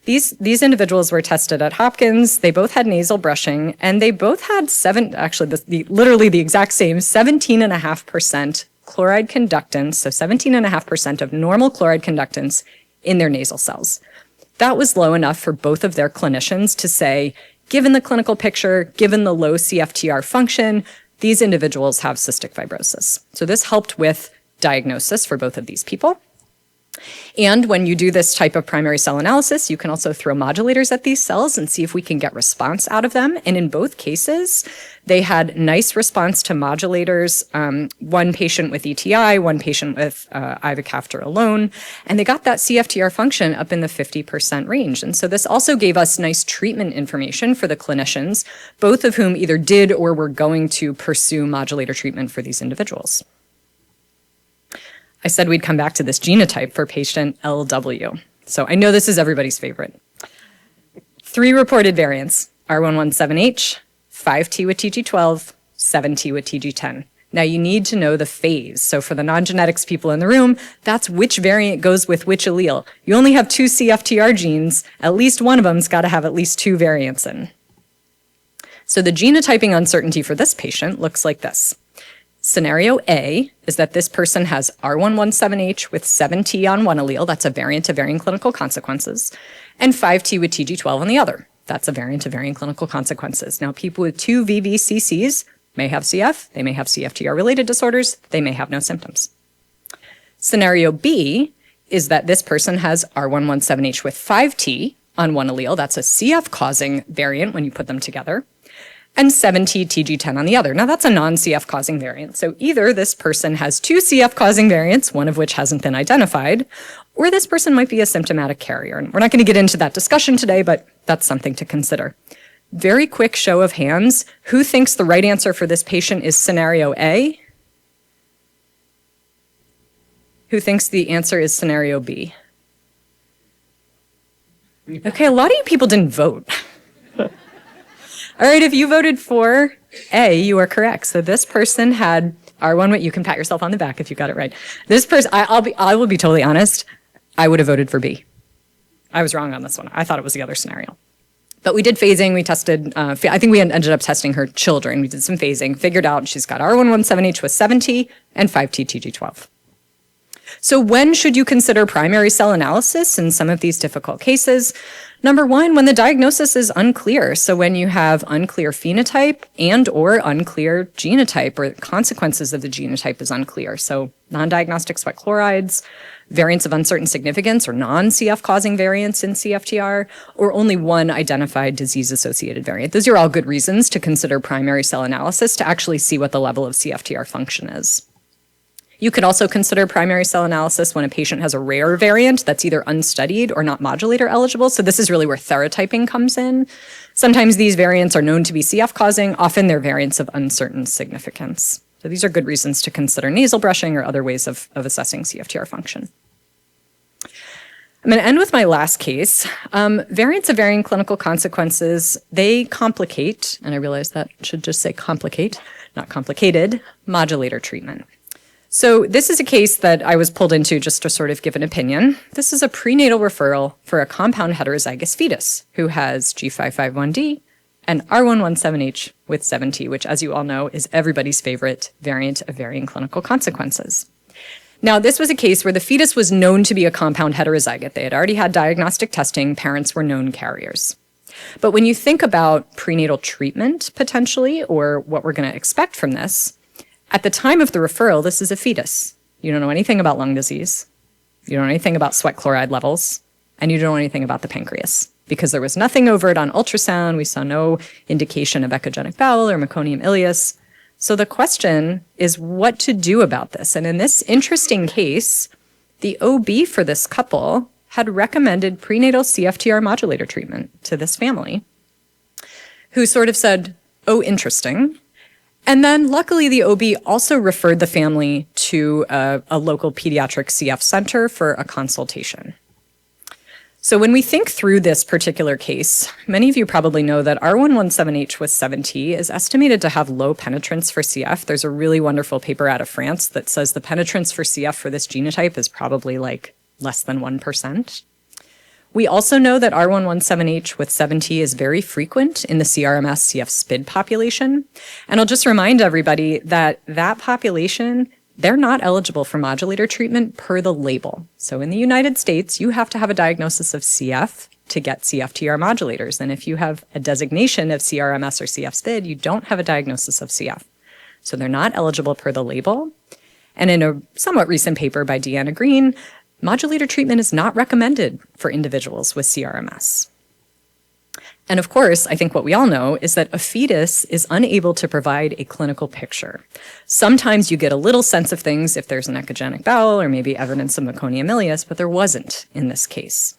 these individuals were tested at Hopkins. They both had nasal brushing, and they both had literally the exact same 17.5% chloride conductance, so 17.5% of normal chloride conductance in their nasal cells. That was low enough for both of their clinicians to say, given the clinical picture, given the low CFTR function, these individuals have cystic fibrosis. So this helped with diagnosis for both of these people. And when you do this type of primary cell analysis, you can also throw modulators at these cells and see if we can get response out of them. And in both cases, they had nice response to modulators, one patient with ETI, one patient with ivacaftor alone, and they got that CFTR function up in the 50% range. And so this also gave us nice treatment information for the clinicians, both of whom either did or were going to pursue modulator treatment for these individuals. I said we'd come back to this genotype for patient LW. So I know this is everybody's favorite. 3 reported variants, R117H, 5T with TG12, 7T with TG10. Now you need to know the phase. So for the non-genetics people in the room, that's which variant goes with which allele. You only have 2 CFTR genes, at least one of them's got to have at least 2 variants in. So the genotyping uncertainty for this patient looks like this. Scenario A is that this person has R117H with 7T on one allele, that's a variant of varying clinical consequences, and 5T with TG12 on the other, that's a variant of varying clinical consequences. Now, people with 2 VVCCs may have CF, they may have CFTR-related disorders, they may have no symptoms. Scenario B is that this person has R117H with 5T on one allele, that's a CF-causing variant when you put them together, and 7T TG10 on the other. Now that's a non-CF causing variant. So either this person has 2 CF causing variants, one of which hasn't been identified, or this person might be a symptomatic carrier. And we're not going to get into that discussion today, but that's something to consider. Very quick show of hands. Who thinks the right answer for this patient is scenario A? Who thinks the answer is scenario B? Okay, a lot of you people didn't vote. All right, if you voted for A, you are correct. So this person had R1, you can pat yourself on the back if you got it right. This person, I will be totally honest, I would have voted for B. I was wrong on this one. I thought it was the other scenario. But we did phasing, we tested, I think we ended up testing her children. We did some phasing, figured out she's got R117H with 7T and 5T TG12. So when should you consider primary cell analysis in some of these difficult cases? Number 1, when the diagnosis is unclear. So when you have unclear phenotype and or unclear genotype, or consequences of the genotype is unclear. So non-diagnostic sweat chlorides, variants of uncertain significance or non-CF causing variants in CFTR, or only one identified disease-associated variant. Those are all good reasons to consider primary cell analysis to actually see what the level of CFTR function is. You could also consider primary cell analysis when a patient has a rare variant that's either unstudied or not modulator eligible. So this is really where therapyping comes in. Sometimes these variants are known to be CF causing, often they're variants of uncertain significance. So these are good reasons to consider nasal brushing or other ways of assessing CFTR function. I'm going to end with my last case. Variants of varying clinical consequences, they complicate, and I realize that should just say complicate, not complicated, modulator treatment. So this is a case that I was pulled into just to sort of give an opinion. This is a prenatal referral for a compound heterozygous fetus who has G551D and R117H with 7T, which, as you all know, is everybody's favorite variant of varying clinical consequences. Now, this was a case where the fetus was known to be a compound heterozygote. They had already had diagnostic testing. Parents were known carriers. But when you think about prenatal treatment, potentially, or what we're going to expect from this, at the time of the referral, this is a fetus. You don't know anything about lung disease. You don't know anything about sweat chloride levels. And you don't know anything about the pancreas. Because there was nothing overt on ultrasound. We saw no indication of echogenic bowel or meconium ileus. So the question is what to do about this. And in this interesting case, the OB for this couple had recommended prenatal CFTR modulator treatment to this family, who sort of said, oh, interesting. And then luckily the OB also referred the family to a local pediatric CF center for a consultation. So when we think through this particular case, many of you probably know that R117H with 7T is estimated to have low penetrance for CF. There's a really wonderful paper out of France that says the penetrance for CF for this genotype is probably like less than 1%. We also know that R117H with 7T is very frequent in the CRMS CF SPID population. And I'll just remind everybody that that population, they're not eligible for modulator treatment per the label. So in the United States, you have to have a diagnosis of CF to get CFTR modulators. And if you have a designation of CRMS or CF SPID, you don't have a diagnosis of CF. So they're not eligible per the label. And in a somewhat recent paper by Deanna Green, modulator treatment is not recommended for individuals with CRMS. And of course, I think what we all know is that a fetus is unable to provide a clinical picture. Sometimes you get a little sense of things if there's an echogenic bowel or maybe evidence of meconium ileus, but there wasn't in this case.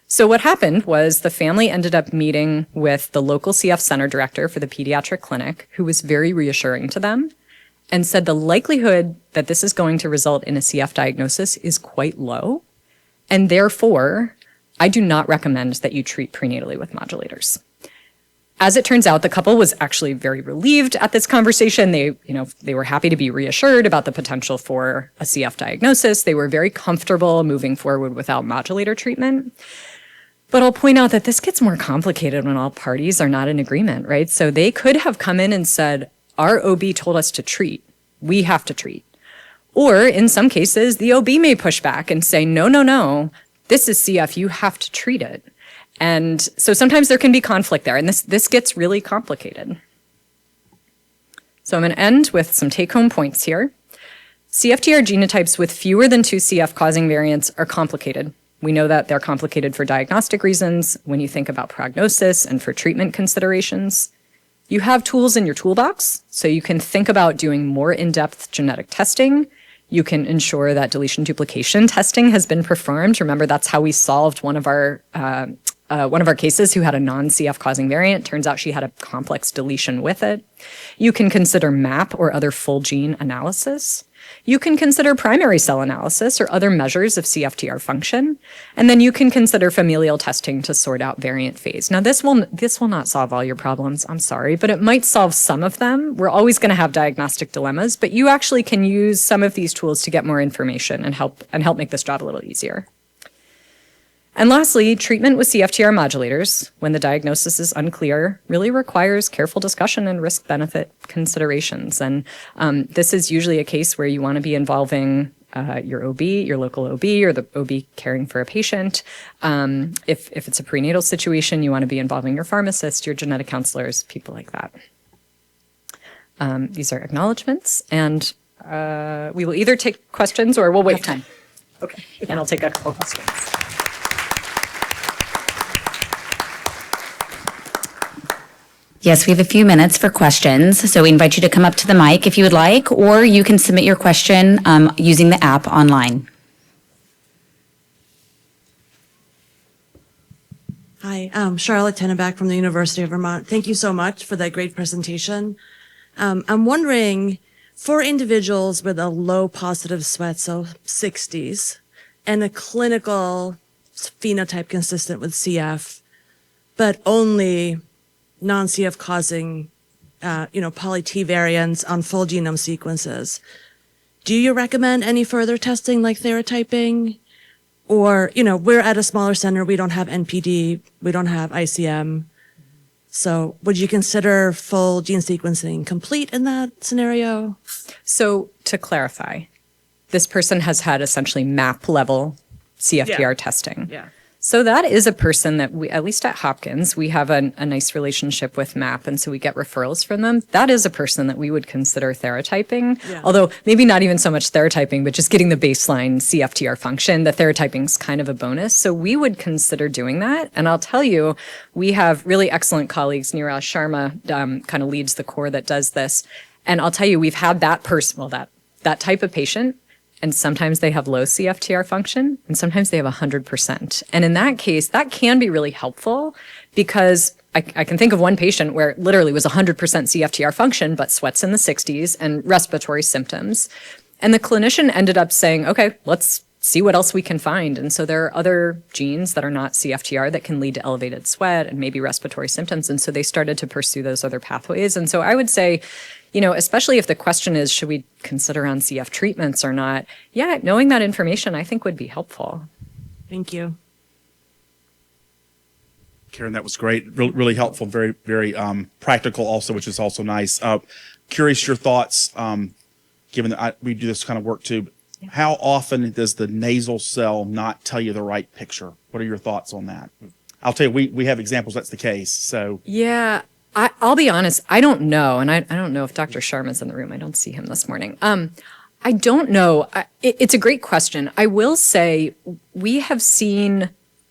So what happened was the family ended up meeting with the local CF center director for the pediatric clinic, who was very reassuring to them and said the likelihood that this is going to result in a CF diagnosis is quite low, and therefore, I do not recommend that you treat prenatally with modulators. As it turns out, the couple was actually very relieved at this conversation. They were happy to be reassured about the potential for a CF diagnosis. They were very comfortable moving forward without modulator treatment. But I'll point out that this gets more complicated when all parties are not in agreement, right? So they could have come in and said, our OB told us to treat. We have to treat. Or in some cases, the OB may push back and say, no, this is CF, you have to treat it. And so sometimes there can be conflict there, and this gets really complicated. So I'm going to end with some take-home points here. CFTR genotypes with fewer than 2 CF causing variants are complicated. We know that they're complicated for diagnostic reasons when you think about prognosis and for treatment considerations. You have tools in your toolbox, so you can think about doing more in-depth genetic testing. You can ensure that deletion duplication testing has been performed. Remember, that's how we solved one of our cases who had a non-CF causing variant. Turns out she had a complex deletion with it. You can consider MAP or other full gene analysis. You can consider primary cell analysis or other measures of CFTR function. And then you can consider familial testing to sort out variant phase. Now, this will not solve all your problems, I'm sorry, but it might solve some of them. We're always going to have diagnostic dilemmas, but you actually can use some of these tools to get more information and help make this job a little easier. And lastly, treatment with CFTR modulators, when the diagnosis is unclear, really requires careful discussion and risk-benefit considerations. And this is usually a case where you want to be involving your OB, your local OB, or the OB caring for a patient. If it's a prenatal situation, you want to be involving your pharmacist, your genetic counselors, people like that. These are acknowledgements, and we will either take questions or we'll wait time. Okay, and I'll take a couple questions. Yes, we have a few minutes for questions, so we invite you to come up to the mic if you would like, or you can submit your question using the app online. Hi, I'm Charlotte Tenenback from the University of Vermont. Thank you so much for that great presentation. I'm wondering, for individuals with a low positive sweat, so 60s, and a clinical phenotype consistent with CF, but only non-CF causing, poly-T variants on full genome sequences. Do you recommend any further testing like serotyping? Or, we're at a smaller center, we don't have NPD, we don't have ICM. So would you consider full gene sequencing complete in that scenario? So to clarify, this person has had essentially MAP level CFTR testing. Yeah. So that is a person that we, at least at Hopkins, we have a nice relationship with MAP, and so we get referrals from them. That is a person that we would consider serotyping, although maybe not even so much serotyping, but just getting the baseline CFTR function. The serotyping is kind of a bonus. So we would consider doing that. And I'll tell you, we have really excellent colleagues. Neeraj Sharma kind of leads the core that does this. And I'll tell you, we've had that person, well, that type of patient. And sometimes they have low CFTR function, and sometimes they have 100%. And in that case, that can be really helpful because I can think of one patient where it literally was 100% CFTR function, but sweats in the 60s and respiratory symptoms. And the clinician ended up saying, okay, let's see what else we can find. And so there are other genes that are not CFTR that can lead to elevated sweat and maybe respiratory symptoms. And so they started to pursue those other pathways. And so I would say, especially if the question is, should we consider on CF treatments or not? Yeah, knowing that information, I think, would be helpful. Thank you. Karen, that was great. Really helpful. Very, very practical also, which is also nice. Curious your thoughts, given that we do this kind of work too. How often does the nasal cell not tell you the right picture? What are your thoughts on that? I'll tell you, we have examples that's the case. So Yeah, I'll be honest, I don't know. And I don't know if Dr. Sharma's in the room. I don't see him this morning. I don't know. It's a great question. I will say we have seen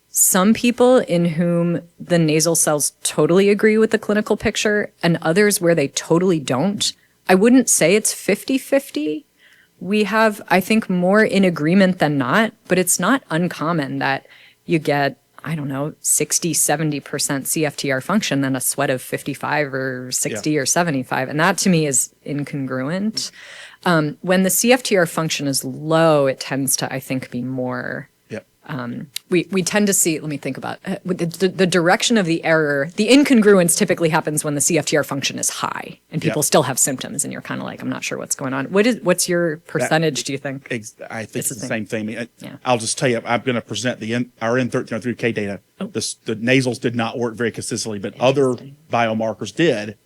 some people in whom the nasal cells totally agree with the clinical picture and others where they totally don't. I wouldn't say it's 50-50. We have, I think, more in agreement than not, but it's not uncommon that you get, 60, 70% CFTR function and a sweat of 55 or 60 or 75. And that to me is incongruent. When the CFTR function is low, it tends to, I think, be more. We tend to see, let me think about the direction of the error. The incongruence typically happens when the CFTR function is high and people still have symptoms and you're kind of like, I'm not sure what's going on. What's your percentage, do you think? I think it's the same thing. I'll just tell you, I'm going to present our N1303K data. The nasals did not work very consistently, but other biomarkers did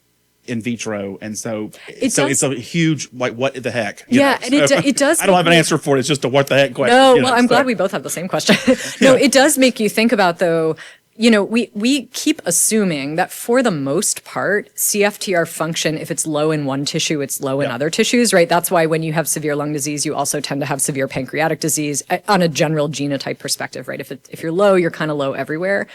in vitro, and so it's a huge what the heck? And it does. I don't have an answer for it. It's just a what the heck question. No, I'm glad we both have the same question. No, it does make you think about though. We keep assuming that for the most part, CFTR function, if it's low in one tissue, it's low in other tissues, right? That's why when you have severe lung disease, you also tend to have severe pancreatic disease on a general genotype perspective, right? If you're low, you're kind of low everywhere.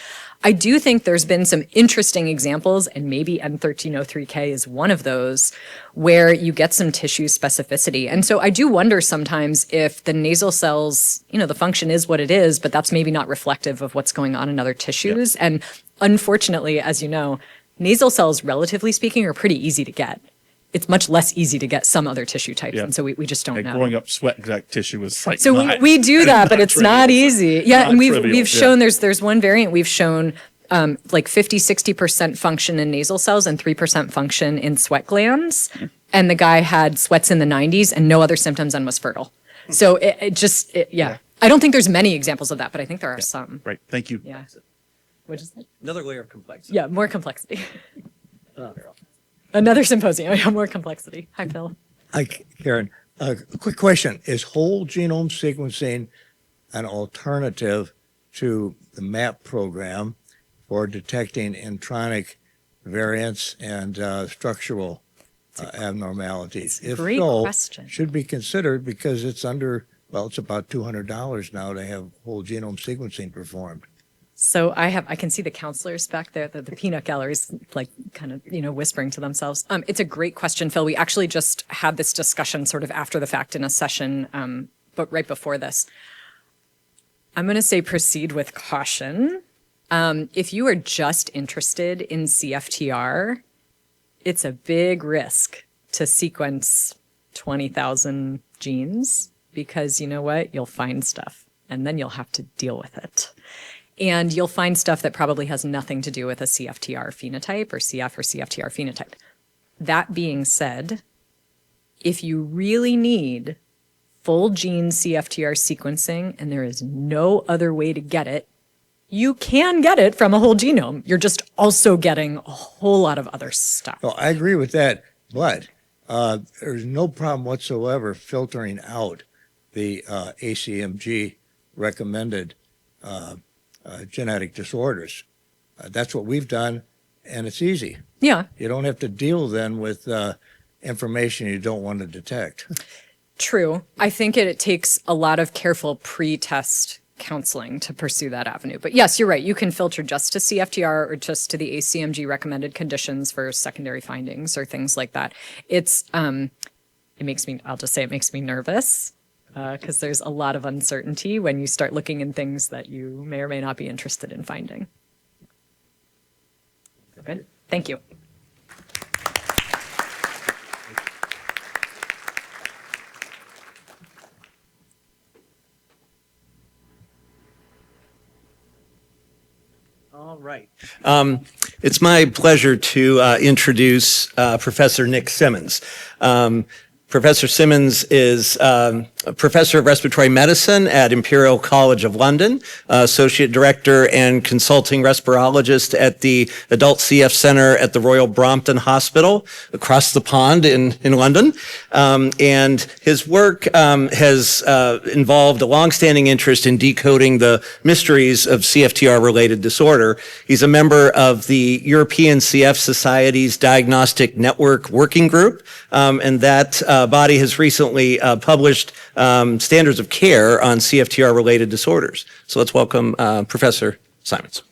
I do think there's been some interesting examples, and maybe N1303K is one of those, where you get some tissue specificity. And so I do wonder sometimes if the nasal cells, the function is what it is, but that's maybe not reflective of what's going on in other tissues. And unfortunately, as you know, nasal cells, relatively speaking, are pretty easy to get. It's much less easy to get some other tissue types. And so we just don't know. Growing up sweat glutic tissue was like, so we do that, but it's not easy. Yeah, and we've shown there's one variant we've shown like 50-60% function in nasal cells and 3% function in sweat glands. And the guy had sweats in the 90s and no other symptoms and was fertile. So I don't think there's many examples of that, but I think there are some. Right. Thank you. Yeah. What is that? Another layer of complexity. Yeah, more complexity. Another symposium. Yeah, more complexity. Hi, Phil. Hi, Karen. A quick question. Is whole genome sequencing an alternative to the MAP program for detecting intronic variants and structural abnormalities? If great so, question. should be considered because it's about $200 now to have whole genome sequencing performed. So I can see the counselors back there, the peanut galleries, like kind of, whispering to themselves. It's a great question, Phil. We actually just had this discussion sort of after the fact in a session, but right before this. I'm going to say proceed with caution. If you are just interested in CFTR, it's a big risk to sequence 20,000 genes because you know what? You'll find stuff and then you'll have to deal with it. And you'll find stuff that probably has nothing to do with a CFTR phenotype or CF or CFTR phenotype. That being said, if you really need full gene CFTR sequencing and there is no other way to get it, you can get it from a whole genome. You're just also getting a whole lot of other stuff. Well, I agree with that, but there's no problem whatsoever filtering out the ACMG recommended genetic disorders. That's what we've done, and it's easy. Yeah. You don't have to deal then with information you don't want to detect. True. I think it takes a lot of careful pre-test counseling to pursue that avenue. But yes, you're right. You can filter just to CFTR or just to the ACMG recommended conditions for secondary findings or things like that. I'll just say it makes me nervous because there's a lot of uncertainty when you start looking in things that you may or may not be interested in finding. Good. Thank you. All right. It's my pleasure to introduce Professor Nick Simmons. Professor Simmons is a professor of respiratory medicine at Imperial College of London, associate director and consulting respirologist at the Adult CF Center at the Royal Brompton Hospital across the pond in London. And his work has involved a longstanding interest in decoding the mysteries of CFTR-related disorder. He's a member of the European CF Society's Diagnostic Network Working Group, and that body has recently published standards of care on CFTR-related disorders. So let's welcome Professor Simons.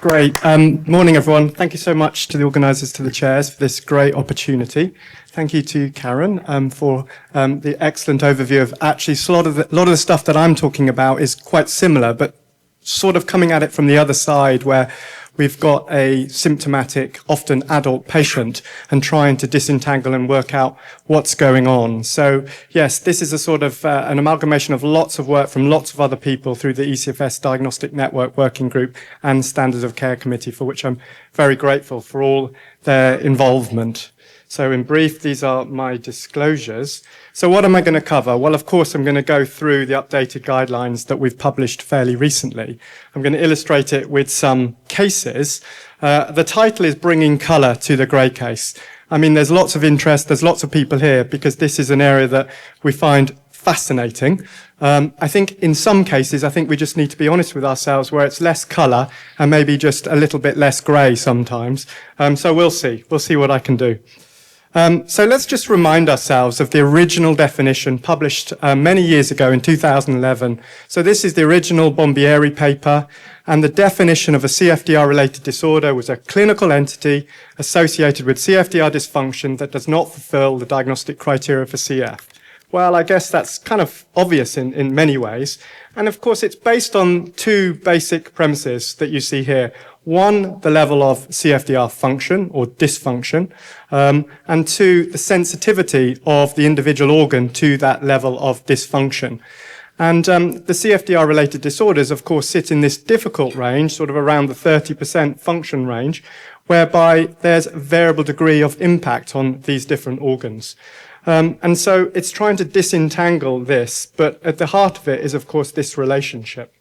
Great. Morning, everyone. Thank you so much to the organisers, to the chairs for this great opportunity. Thank you to Karen for the excellent overview of actually a lot of the stuff that I'm talking about is quite similar, but sort of coming at it from the other side where we've got a symptomatic, often adult patient and trying to disentangle and work out what's going on. So yes, this is a sort of an amalgamation of lots of work from lots of other people through the ECFS Diagnostic Network Working Group and Standards of Care Committee, for which I'm very grateful for all their involvement. So in brief, these are my disclosures. So what am I going to cover? Well, of course, I'm going to go through the updated guidelines that we've published fairly recently. I'm going to illustrate it with some cases. The title is Bringing Colour to the Grey Case. I mean, there's lots of interest. There's lots of people here because this is an area that we find fascinating. I think in some cases, I think we just need to be honest with ourselves where it's less colour and maybe just a little bit less grey sometimes. So we'll see. We'll see what I can do. So let's just remind ourselves of the original definition published many years ago in 2011. So this is the original Bombieri paper, and the definition of a CFTR-related disorder was a clinical entity associated with CFTR dysfunction that does not fulfill the diagnostic criteria for CF. Well, I guess that's kind of obvious in many ways. And of course, it's based on two basic premises that you see here. One, the level of CFTR function or dysfunction, and two, the sensitivity of the individual organ to that level of dysfunction. And the CFTR-related disorders, of course, sit in this difficult range, sort of around the 30% function range, whereby there's a variable degree of impact on these different organs. And so it's trying to disentangle this, but at the heart of it is, of course, this relationship.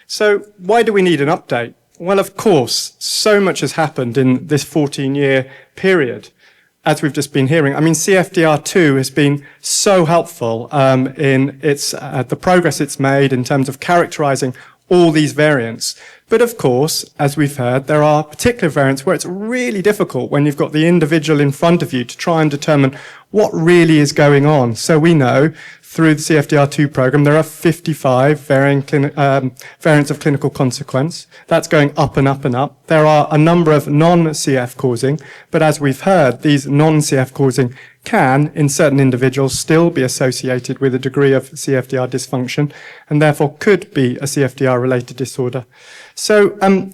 So why do we need an update? Well, of course, so much has happened in this 14-year period, as we've just been hearing. I mean, CFTR2 has been so helpful in the progress it's made in terms of characterizing all these variants. But of course, as we've heard, there are particular variants where it's really difficult when you've got the individual in front of you to try and determine what really is going on. So we know through the CFTR2 program, there are 55 variants of clinical consequence. That's going up and up and up. There are a number of non-CF causing, but as we've heard, these non-CF causing can, in certain individuals, still be associated with a degree of CFTR dysfunction, and therefore could be a CFTR-related disorder. So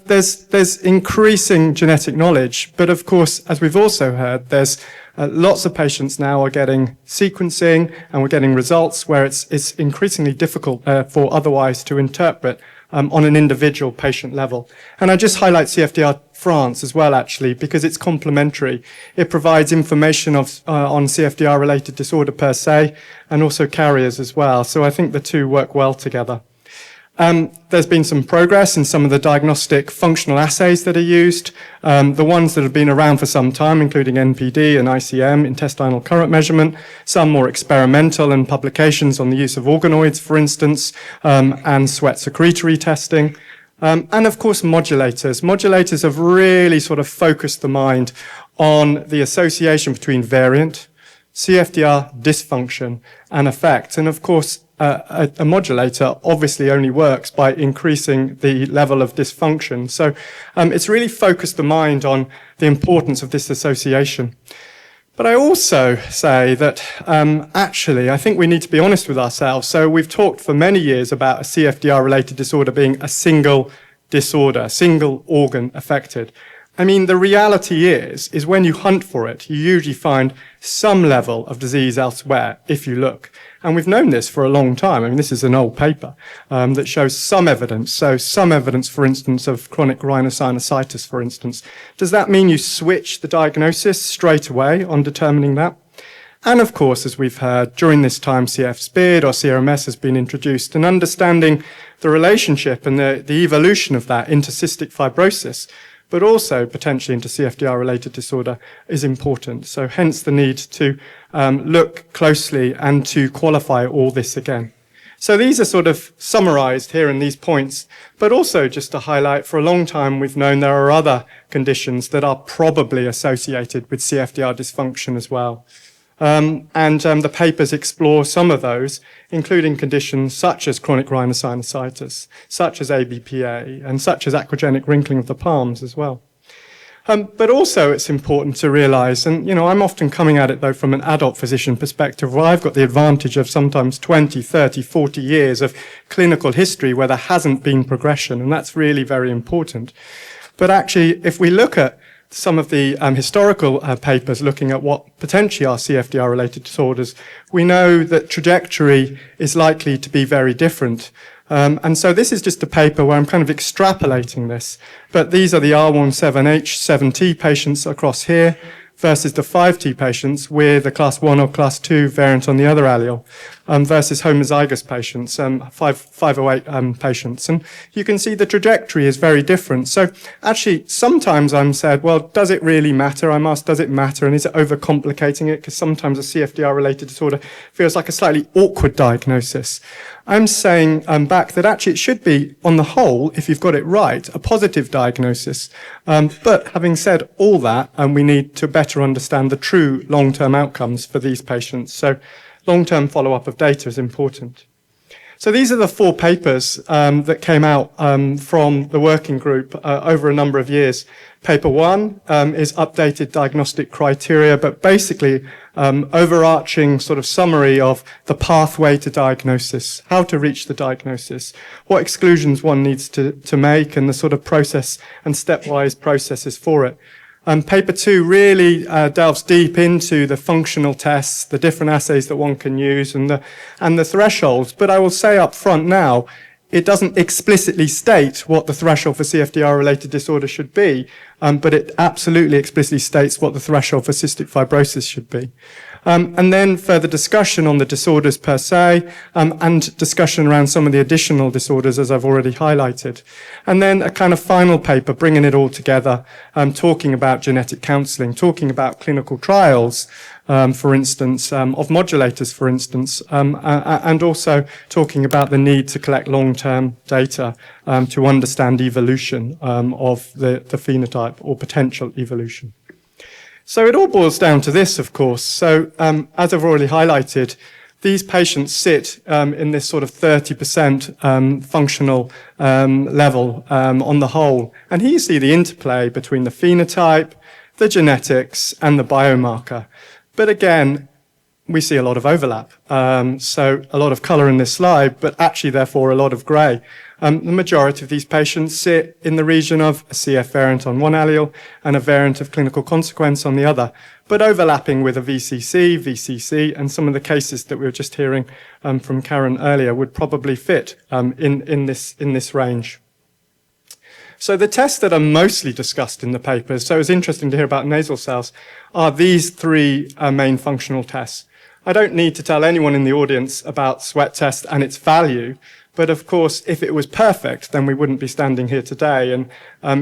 there's increasing genetic knowledge, but of course, as we've also heard, there's lots of patients now are getting sequencing, and we're getting results where it's increasingly difficult for otherwise to interpret on an individual patient level. And I just highlight CFTR France as well, actually, because it's complementary. It provides information on CFTR-related disorder per se, and also carriers as well. So I think the two work well together. There's been some progress in some of the diagnostic functional assays that are used. The ones that have been around for some time, including NPD and ICM, intestinal current measurement, some more experimental and publications on the use of organoids, for instance, and sweat secretory testing. And of course, modulators. Modulators have really sort of focused the mind on the association between variant, CFTR dysfunction, and effect. And of course, a modulator obviously only works by increasing the level of dysfunction. So it's really focused the mind on the importance of this association. But I also say that actually, I think we need to be honest with ourselves. So we've talked for many years about a CFTR-related disorder being a single disorder, single organ affected. I mean, the reality is when you hunt for it, you usually find some level of disease elsewhere if you look. And we've known this for a long time. I mean, this is an old paper that shows some evidence. So some evidence, for instance, of chronic rhinosinusitis, for instance. Does that mean you switch the diagnosis straight away on determining that? And of course, as we've heard, during this time, CF-SPID or CRMS has been introduced, and understanding the relationship and the evolution of that into cystic fibrosis, but also potentially into CFTR-related disorder is important. So hence the need to look closely and to qualify all this again. So these are sort of summarized here in these points, but also just to highlight, for a long time we've known there are other conditions that are probably associated with CFTR dysfunction as well. The papers explore some of those, including conditions such as chronic rhinosinusitis, such as ABPA, and such as acrogenic wrinkling of the palms as well. But also it's important to realize, and you know, I'm often coming at it though from an adult physician perspective, where I've got the advantage of sometimes 20, 30, 40 years of clinical history where there hasn't been progression, and that's really very important. But actually, if we look at some of the historical papers looking at what potentially are CFTR-related disorders, we know that trajectory is likely to be very different. And so this is just a paper where I'm kind of extrapolating this, but these are the R17H7T patients across here versus the 5T patients with a class 1 or class 2 variant on the other allele, versus homozygous patients, 508 patients. And you can see the trajectory is very different. So actually, sometimes I'm said, well, does it really matter? I'm asked, does it matter? And is it overcomplicating it? Because sometimes a CFTR-related disorder feels like a slightly awkward diagnosis. I'm saying back that actually it should be, on the whole, if you've got it right, a positive diagnosis. But having said all that, we need to better understand the true long-term outcomes for these patients. So long-term follow-up of data is important. So these are the 4 papers that came out from the working group over a number of years. Paper 1 is updated diagnostic criteria, but basically overarching sort of summary of the pathway to diagnosis, how to reach the diagnosis, what exclusions one needs to make, and the sort of process and stepwise processes for it. Paper 2 really delves deep into the functional tests, the different assays that one can use, and the thresholds. But I will say up front now, it doesn't explicitly state what the threshold for CFTR-related disorder should be, but it absolutely explicitly states what the threshold for cystic fibrosis should be. And then further discussion on the disorders per se, and discussion around some of the additional disorders as I've already highlighted. And then a kind of final paper bringing it all together, talking about genetic counselling, talking about clinical trials, for instance, of modulators, for instance, and also talking about the need to collect long-term data to understand evolution of the phenotype or potential evolution. So it all boils down to this, of course. So as I've already highlighted, these patients sit in this sort of 30% functional level on the whole. And here you see the interplay between the phenotype, the genetics, and the biomarker. But again, we see a lot of overlap. So a lot of colour in this slide, but actually, therefore, a lot of grey. The majority of these patients sit in the region of a CF variant on one allele and a variant of clinical consequence on the other, but overlapping with a VCC, VCC, and some of the cases that we were just hearing from Karen earlier would probably fit in this range. So the tests that are mostly discussed in the papers, so it's interesting to hear about nasal cells, are these 3 main functional tests. I don't need to tell anyone in the audience about sweat test and its value, but of course, if it was perfect, then we wouldn't be standing here today. And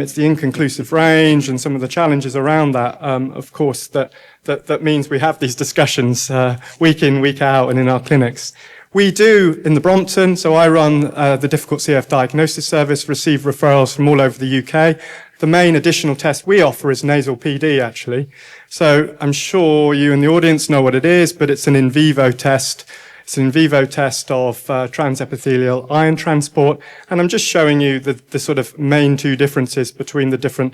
it's the inconclusive range and some of the challenges around that, of course, that means we have these discussions week in, week out, and in our clinics. We do in the Brompton, so I run the Difficult CF Diagnosis Service, receive referrals from all over the UK. The main additional test we offer is nasal PD, actually. So I'm sure you in the audience know what it is, but it's an in vivo test. It's an in vivo test of transepithelial ion transport, and I'm just showing you the sort of main 2 differences between the different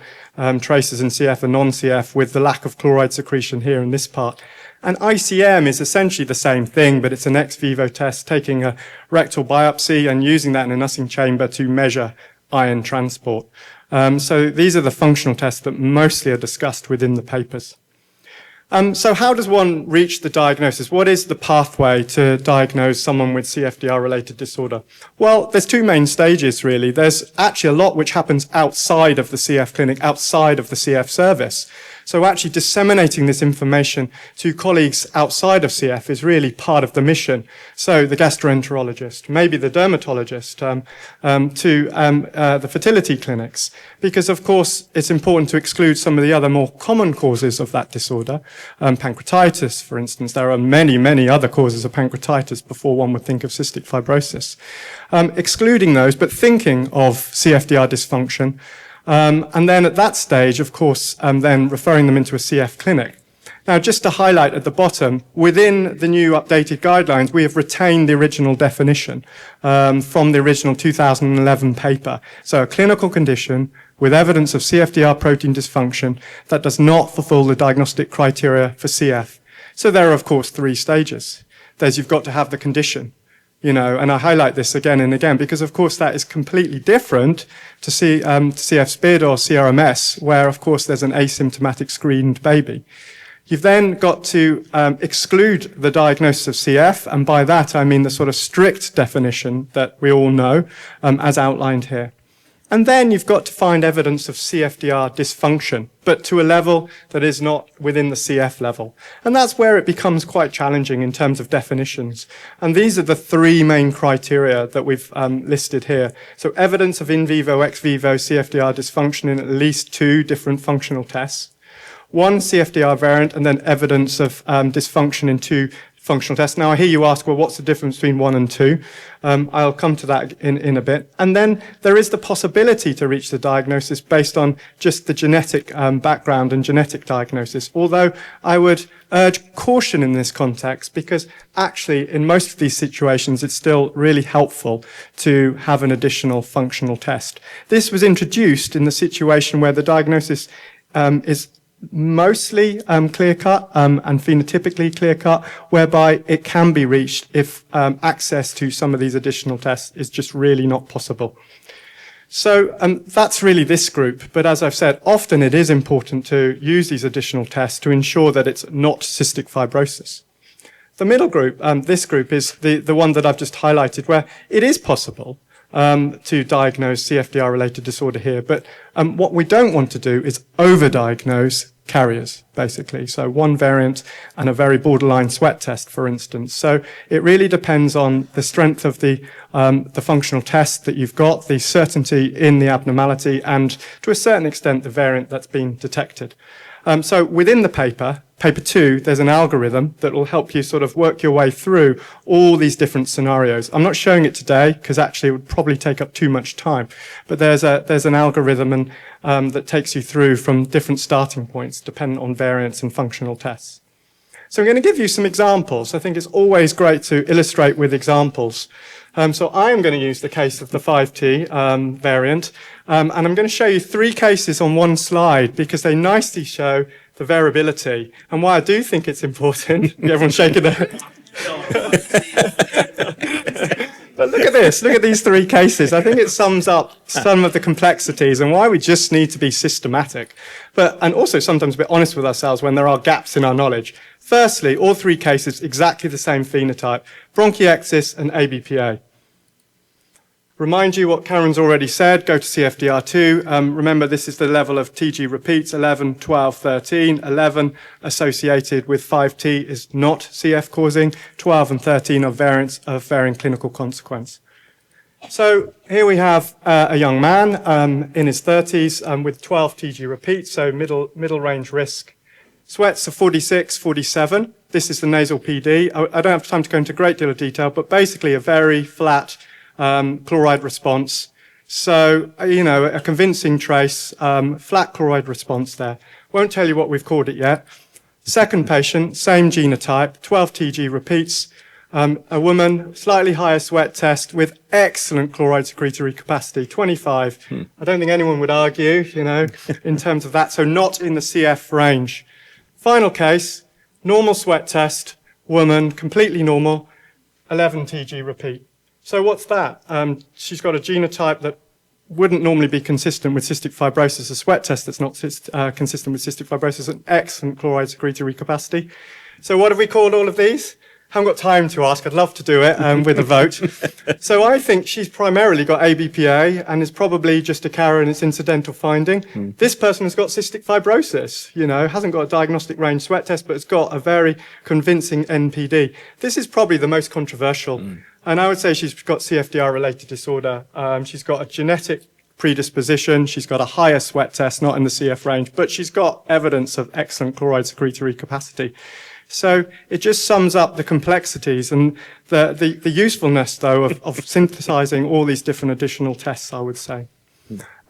traces in CF and non-CF, with the lack of chloride secretion here in this part. And ICM is essentially the same thing, but it's an ex vivo test, taking a rectal biopsy and using that in a nussing chamber to measure ion transport. So these are the functional tests that mostly are discussed within the papers. So how does one reach the diagnosis? What is the pathway to diagnose someone with CFTR-related disorder? Well, there's two main stages, really. There's actually a lot which happens outside of the CF clinic, outside of the CF service. So actually disseminating this information to colleagues outside of CF is really part of the mission. So the gastroenterologist, maybe the dermatologist, to the fertility clinics, because of course it's important to exclude some of the other more common causes of that disorder. Pancreatitis, for instance. There are many, many other causes of pancreatitis before one would think of cystic fibrosis. Excluding those, but thinking of CFTR dysfunction, and then at that stage, of course, then referring them into a CF clinic. Now, just to highlight at the bottom, within the new updated guidelines, we have retained the original definition from the original 2011 paper. So a clinical condition with evidence of CFTR protein dysfunction that does not fulfill the diagnostic criteria for CF. So there are, of course, three stages. There's you've got to have the condition. And I highlight this again and again because, of course, that is completely different to CF SPID or CRMS, where, of course, there's an asymptomatic screened baby. You've then got to exclude the diagnosis of CF, and by that I mean the sort of strict definition that we all know, as outlined here. And then you've got to find evidence of CFTR dysfunction, but to a level that is not within the CF level. And that's where it becomes quite challenging in terms of definitions. And these are the three main criteria that we've listed here. So evidence of in vivo, ex vivo CFTR dysfunction in at least 2 different functional tests. 1 CFTR variant, and then evidence of dysfunction in 2 functional tests. Now, I hear you ask, well, what's the difference between 1 and 2? I'll come to that in a bit. And then there is the possibility to reach the diagnosis based on just the genetic background and genetic diagnosis, although I would urge caution in this context because actually in most of these situations it's still really helpful to have an additional functional test. This was introduced in the situation where the diagnosis is mostly clear-cut and phenotypically clear-cut, whereby it can be reached if access to some of these additional tests is just really not possible. So that's really this group, but as I've said, often it is important to use these additional tests to ensure that it's not cystic fibrosis. The middle group, this group, is the one that I've just highlighted, where it is possible to diagnose CFTR-related disorder here, but what we don't want to do is overdiagnose carriers, basically. So 1 variant and a very borderline sweat test, for instance. So it really depends on the strength of the functional test that you've got, the certainty in the abnormality, and to a certain extent, the variant that's been detected. So within the paper 2, there's an algorithm that will help you sort of work your way through all these different scenarios. I'm not showing it today because actually it would probably take up too much time. But there's an algorithm that takes you through from different starting points dependent on variants and functional tests. So I'm going to give you some examples. I think it's always great to illustrate with examples. So I am going to use the case of the 5T variant, and I'm going to show you 3 cases on one slide because they nicely show the variability and why I do think it's important. Everyone's shaking their head. But look at this. Look at these 3 cases. I think it sums up some of the complexities and why we just need to be systematic, and also sometimes be honest with ourselves when there are gaps in our knowledge. Firstly, all 3 cases exactly the same phenotype, bronchiectasis and ABPA. Remind you what Karen's already said, go to CFTR2. Remember, this is the level of TG repeats, 11, 12, 13. 11 associated with 5T is not CF causing. 12 and 13 are variants of varying clinical consequence. So here we have a young man in his 30s with 12 TG repeats, so middle range risk. Sweats of 46, 47. This is the nasal PD. I don't have time to go into a great deal of detail, but basically a very flat chloride response. So, a convincing trace, flat chloride response there. Won't tell you what we've called it yet. Second patient, same genotype, 12 TG repeats. A woman, slightly higher sweat test with excellent chloride secretory capacity, 25. I don't think anyone would argue, in terms of that. So not in the CF range. Final case, normal sweat test, woman, completely normal, 11 TG repeat. So what's that? She's got a genotype that wouldn't normally be consistent with cystic fibrosis. A sweat test that's not consistent with cystic fibrosis, an excellent chloride secretory capacity. So what have we called all of these? Haven't got time to ask. I'd love to do it with a vote. So I think she's primarily got ABPA and is probably just a carrier and it's incidental finding. This person has got cystic fibrosis, hasn't got a diagnostic range sweat test, but has got a very convincing NPD. This is probably the most controversial. And I would say she's got CFTR-related disorder. She's got a genetic predisposition. She's got a higher sweat test, not in the CF range, but she's got evidence of excellent chloride secretory capacity. So it just sums up the complexities and the usefulness, though, of synthesizing all these different additional tests, I would say.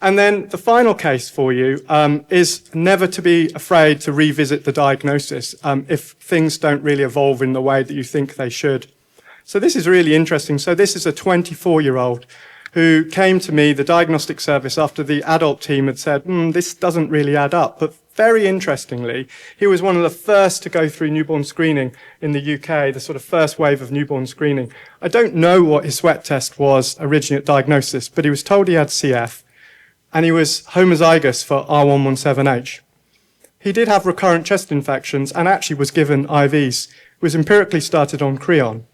And then the final case for you is never to be afraid to revisit the diagnosis if things don't really evolve in the way that you think they should. So this is really interesting. So this is a 24-year-old who came to me, the diagnostic service, after the adult team had said, this doesn't really add up. But very interestingly, he was one of the first to go through newborn screening in the UK, the sort of first wave of newborn screening. I don't know what his sweat test was originally at diagnosis, but he was told he had CF, and he was homozygous for R117H. He did have recurrent chest infections and actually was given IVs, was empirically started on Creon.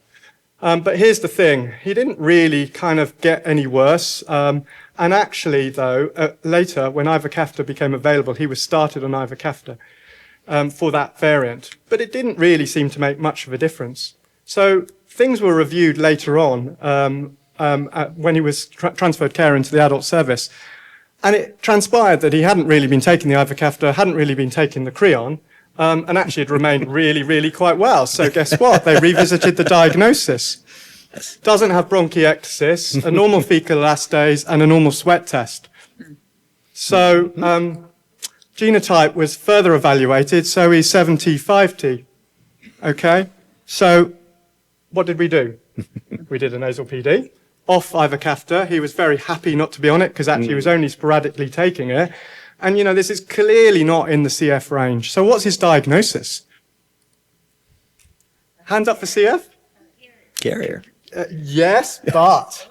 But here's the thing, he didn't really kind of get any worse. And actually, though, later, when ivacaftor became available, he was started on ivacaftor for that variant. But it didn't really seem to make much of a difference. So things were reviewed later on when he was transferred care into the adult service. And it transpired that he hadn't really been taking the ivacaftor, hadn't really been taking the Creon, and actually had remained really, really quite well. So guess what? They revisited the diagnosis. Doesn't have bronchiectasis, a normal fecal elastase, and a normal sweat test. So genotype was further evaluated, so he's 75T. Okay? So what did we do? We did a nasal PD. Off ivacaftor. He was very happy not to be on it because actually he was only sporadically taking it. And, this is clearly not in the CF range. So what's his diagnosis? Hands up for CF? Carrier. Yes, but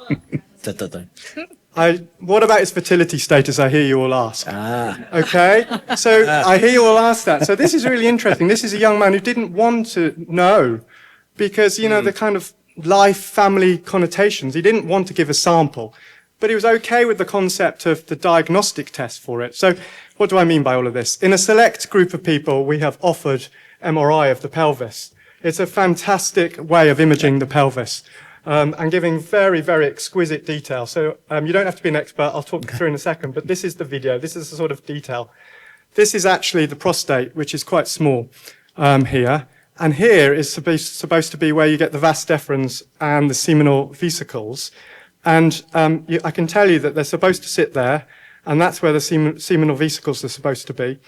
what about his fertility status? I hear you all ask. Okay, so I hear you all ask that. So this is really interesting. This is a young man who didn't want to know because, the kind of life, family connotations. He didn't want to give a sample, but he was okay with the concept of the diagnostic test for it. So what do I mean by all of this? In a select group of people, we have offered MRI of the pelvis. It's a fantastic way of imaging the pelvis. And giving very, very exquisite detail. So you don't have to be an expert. I'll talk you through in a second. But this is the video. This is the sort of detail. This is actually the prostate, which is quite small here. And here is supposed to be where you get the vas deferens and the seminal vesicles. And I can tell you that they're supposed to sit there. And that's where the seminal vesicles are supposed to be.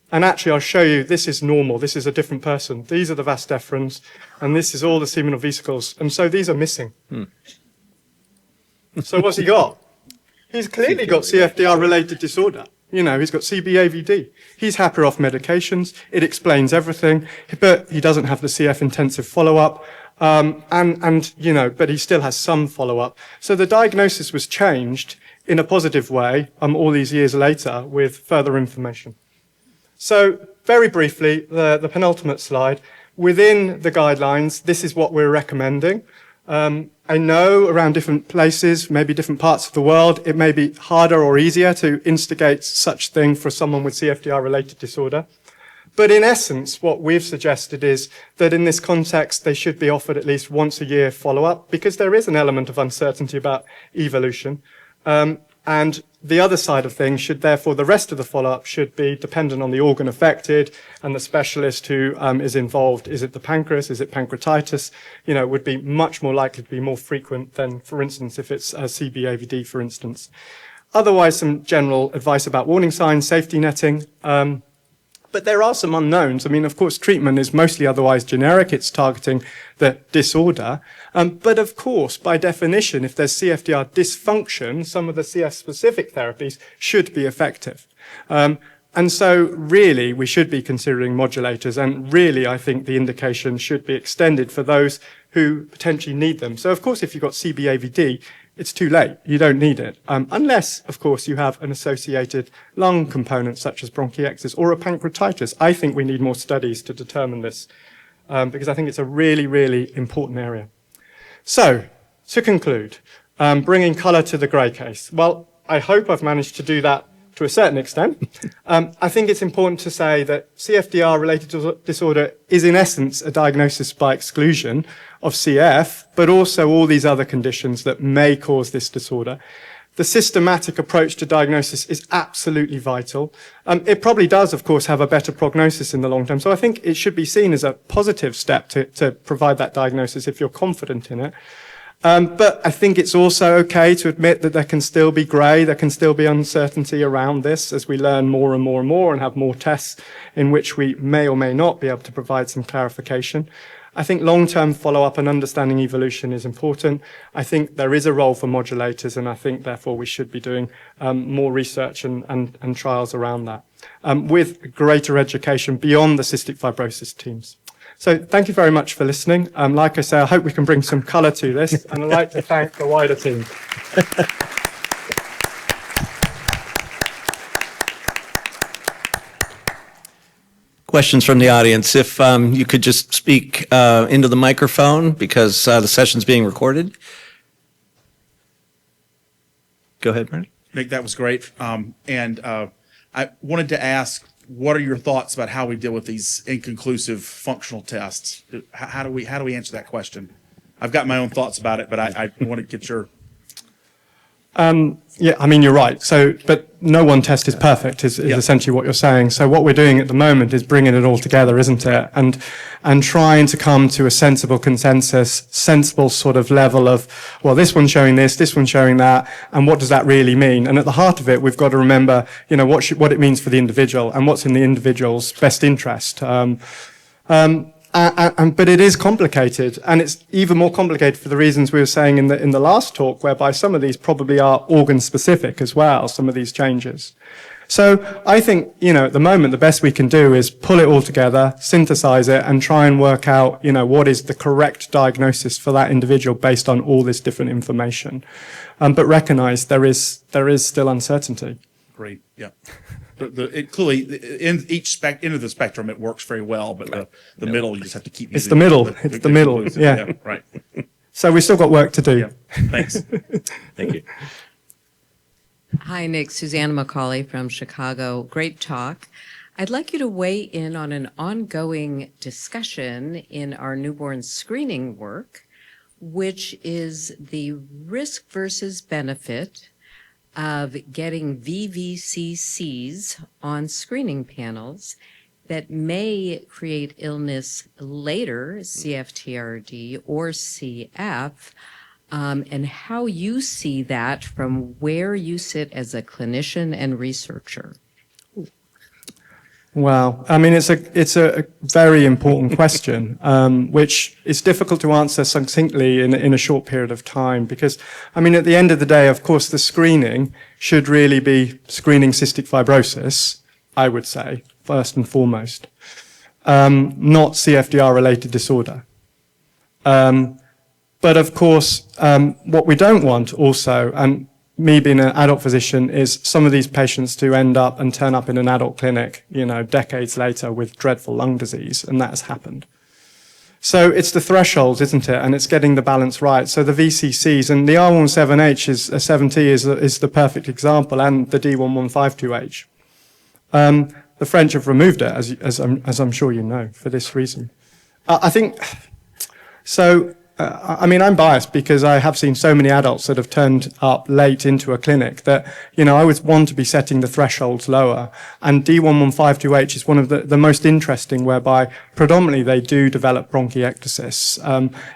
And actually, I'll show you, this is normal. This is a different person. These are the vas deferens, and this is all the seminal vesicles. And so these are missing. So what's he got? He's clearly got CFTR-related disorder. He's got CBAVD. He's happier off medications. It explains everything. But he doesn't have the CF intensive follow-up. But he still has some follow-up. So the diagnosis was changed in a positive way all these years later with further information. So very briefly, the penultimate slide. Within the guidelines, this is what we're recommending. I know around different places, maybe different parts of the world, it may be harder or easier to instigate such thing for someone with CFTR-related disorder. But in essence, what we've suggested is that in this context, they should be offered at least once a year follow-up because there is an element of uncertainty about evolution. And the other side of things should therefore, the rest of the follow-up should be dependent on the organ affected and the specialist who is involved. Is it the pancreas? Is it pancreatitis? Would be much more likely to be more frequent than, for instance, if it's a CBAVD, for instance. Otherwise, some general advice about warning signs, safety netting. But there are some unknowns. Of course, treatment is mostly otherwise generic. It's targeting the disorder. But of course, by definition, if there's CFTR dysfunction, some of the CF-specific therapies should be effective. And so really, we should be considering modulators. And really, I think the indication should be extended for those who potentially need them. So of course, if you've got CBAVD, it's too late. You don't need it. Unless, of course, you have an associated lung component such as bronchiectasis or a pancreatitis. I think we need more studies to determine this because I think it's a really, really important area. So, to conclude, bringing colour to the grey case. Well, I hope I've managed to do that to a certain extent. I think it's important to say that CFTR-related disorder is in essence a diagnosis by exclusion of CF, but also all these other conditions that may cause this disorder. The systematic approach to diagnosis is absolutely vital. It probably does, of course, have a better prognosis in the long term. So I think it should be seen as a positive step to provide that diagnosis if you're confident in it. But I think it's also okay to admit that there can still be grey, there can still be uncertainty around this as we learn more and more and more and have more tests in which we may or may not be able to provide some clarification. I think long-term follow-up and understanding evolution is important. I think there is a role for modulators, and I think therefore we should be doing more research and trials around that with greater education beyond the cystic fibrosis teams. So thank you very much for listening. Like I say, I hope we can bring some colour to this, and I'd like to thank the wider team. Questions from the audience. If you could just speak into the microphone because the session's being recorded. Go ahead, Brandon. Nick, that was great. And I wanted to ask, what are your thoughts about how we deal with these inconclusive functional tests? How do we answer that question? I've got my own thoughts about it, but I want to get your. Yeah, I mean, you're right. So, but no one test is perfect is essentially what you're saying. So what we're doing at the moment is bringing it all together, isn't it? And trying to come to a sensible consensus, sensible sort of level of, well, this one's showing this one's showing that, and what does that really mean? And at the heart of it, we've got to remember, what it means for the individual and what's in the individual's best interest. But it is complicated, and it's even more complicated for the reasons we were saying in the last talk, whereby some of these probably are organ-specific as well, some of these changes. So I think, at the moment, the best we can do is pull it all together, synthesize it, and try and work out, what is the correct diagnosis for that individual based on all this different information. But recognize there is still uncertainty. Great, yeah. It clearly, in each end of the spectrum, it works very well, but the middle, you just have to keep. It's the middle. It's the middle. Yeah. Right. So we've still got work to do. Yeah. Thanks. Thank you. Hi, Nick. Susanna McCauley from Chicago. Great talk. I'd like you to weigh in on an ongoing discussion in our newborn screening work, which is the risk versus benefit of getting VVCCs on screening panels that may create illness later, CFTR-RD or CF, and how you see that from where you sit as a clinician and researcher. Wow. I mean, it's a very important question, which is difficult to answer succinctly in a short period of time because, I mean, at the end of the day, of course, the screening should really be screening cystic fibrosis, I would say, first and foremost, not CFTR-related disorder. But of course, what we don't want also, and me being an adult physician, is some of these patients to end up and turn up in an adult clinic, decades later with dreadful lung disease, and that has happened. So it's the thresholds, isn't it? And it's getting the balance right. So the VCCs and the R17H is the perfect example, and the D1152H. The French have removed it, as I'm sure you know, for this reason. I think so. I mean, I'm biased because I have seen so many adults that have turned up late into a clinic that, I would want to be setting the thresholds lower. And D1152H is one of the most interesting, whereby predominantly they do develop bronchiectasis.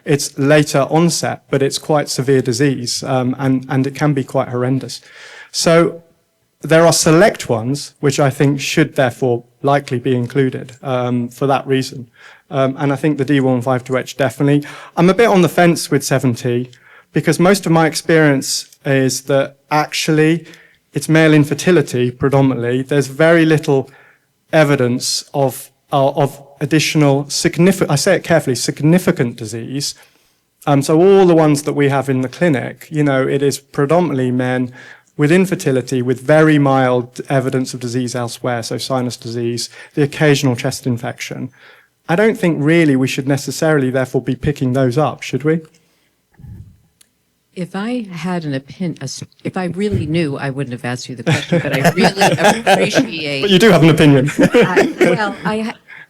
It's later onset, but it's quite severe disease, and it can be quite horrendous. So there are select ones which I think should therefore likely be included for that reason. And I think the D1152H definitely. I'm a bit on the fence with 7T because most of my experience is that actually it's male infertility predominantly. There's very little evidence of additional significant, I say it carefully, significant disease So all the ones that we have in the clinic, it is predominantly men with infertility, with very mild evidence of disease elsewhere, so sinus disease, the occasional chest infection. I don't think really we should necessarily therefore be picking those up, should we? If I had an opinion, if I really knew, I wouldn't have asked you the question, but I really appreciate. But you do have an opinion.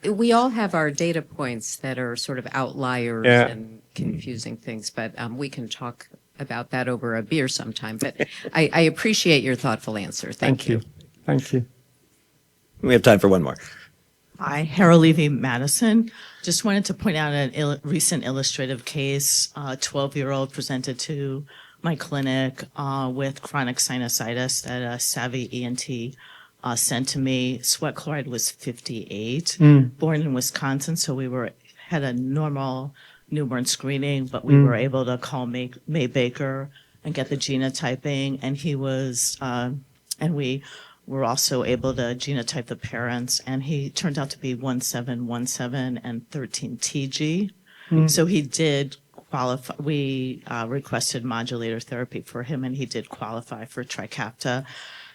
We all have our data points that are sort of outliers and confusing things, but we can talk about that over a beer sometime. But I appreciate your thoughtful answer. Thank you. Thank you. We have time for one more. Hi, Harold Levy-Madison. Just wanted to point out a recent illustrative case. A 12-year-old presented to my clinic with chronic sinusitis that a savvy ENT sent to me. Sweat chloride was 58. Born in Wisconsin, so we had a normal newborn screening, but we were able to call May Baker and get the genotyping, and he was, and we were also able to genotype the parents, and he turned out to be 1717 and 13TG. So he did qualify. We requested modulator therapy for him, and he did qualify for Trikafta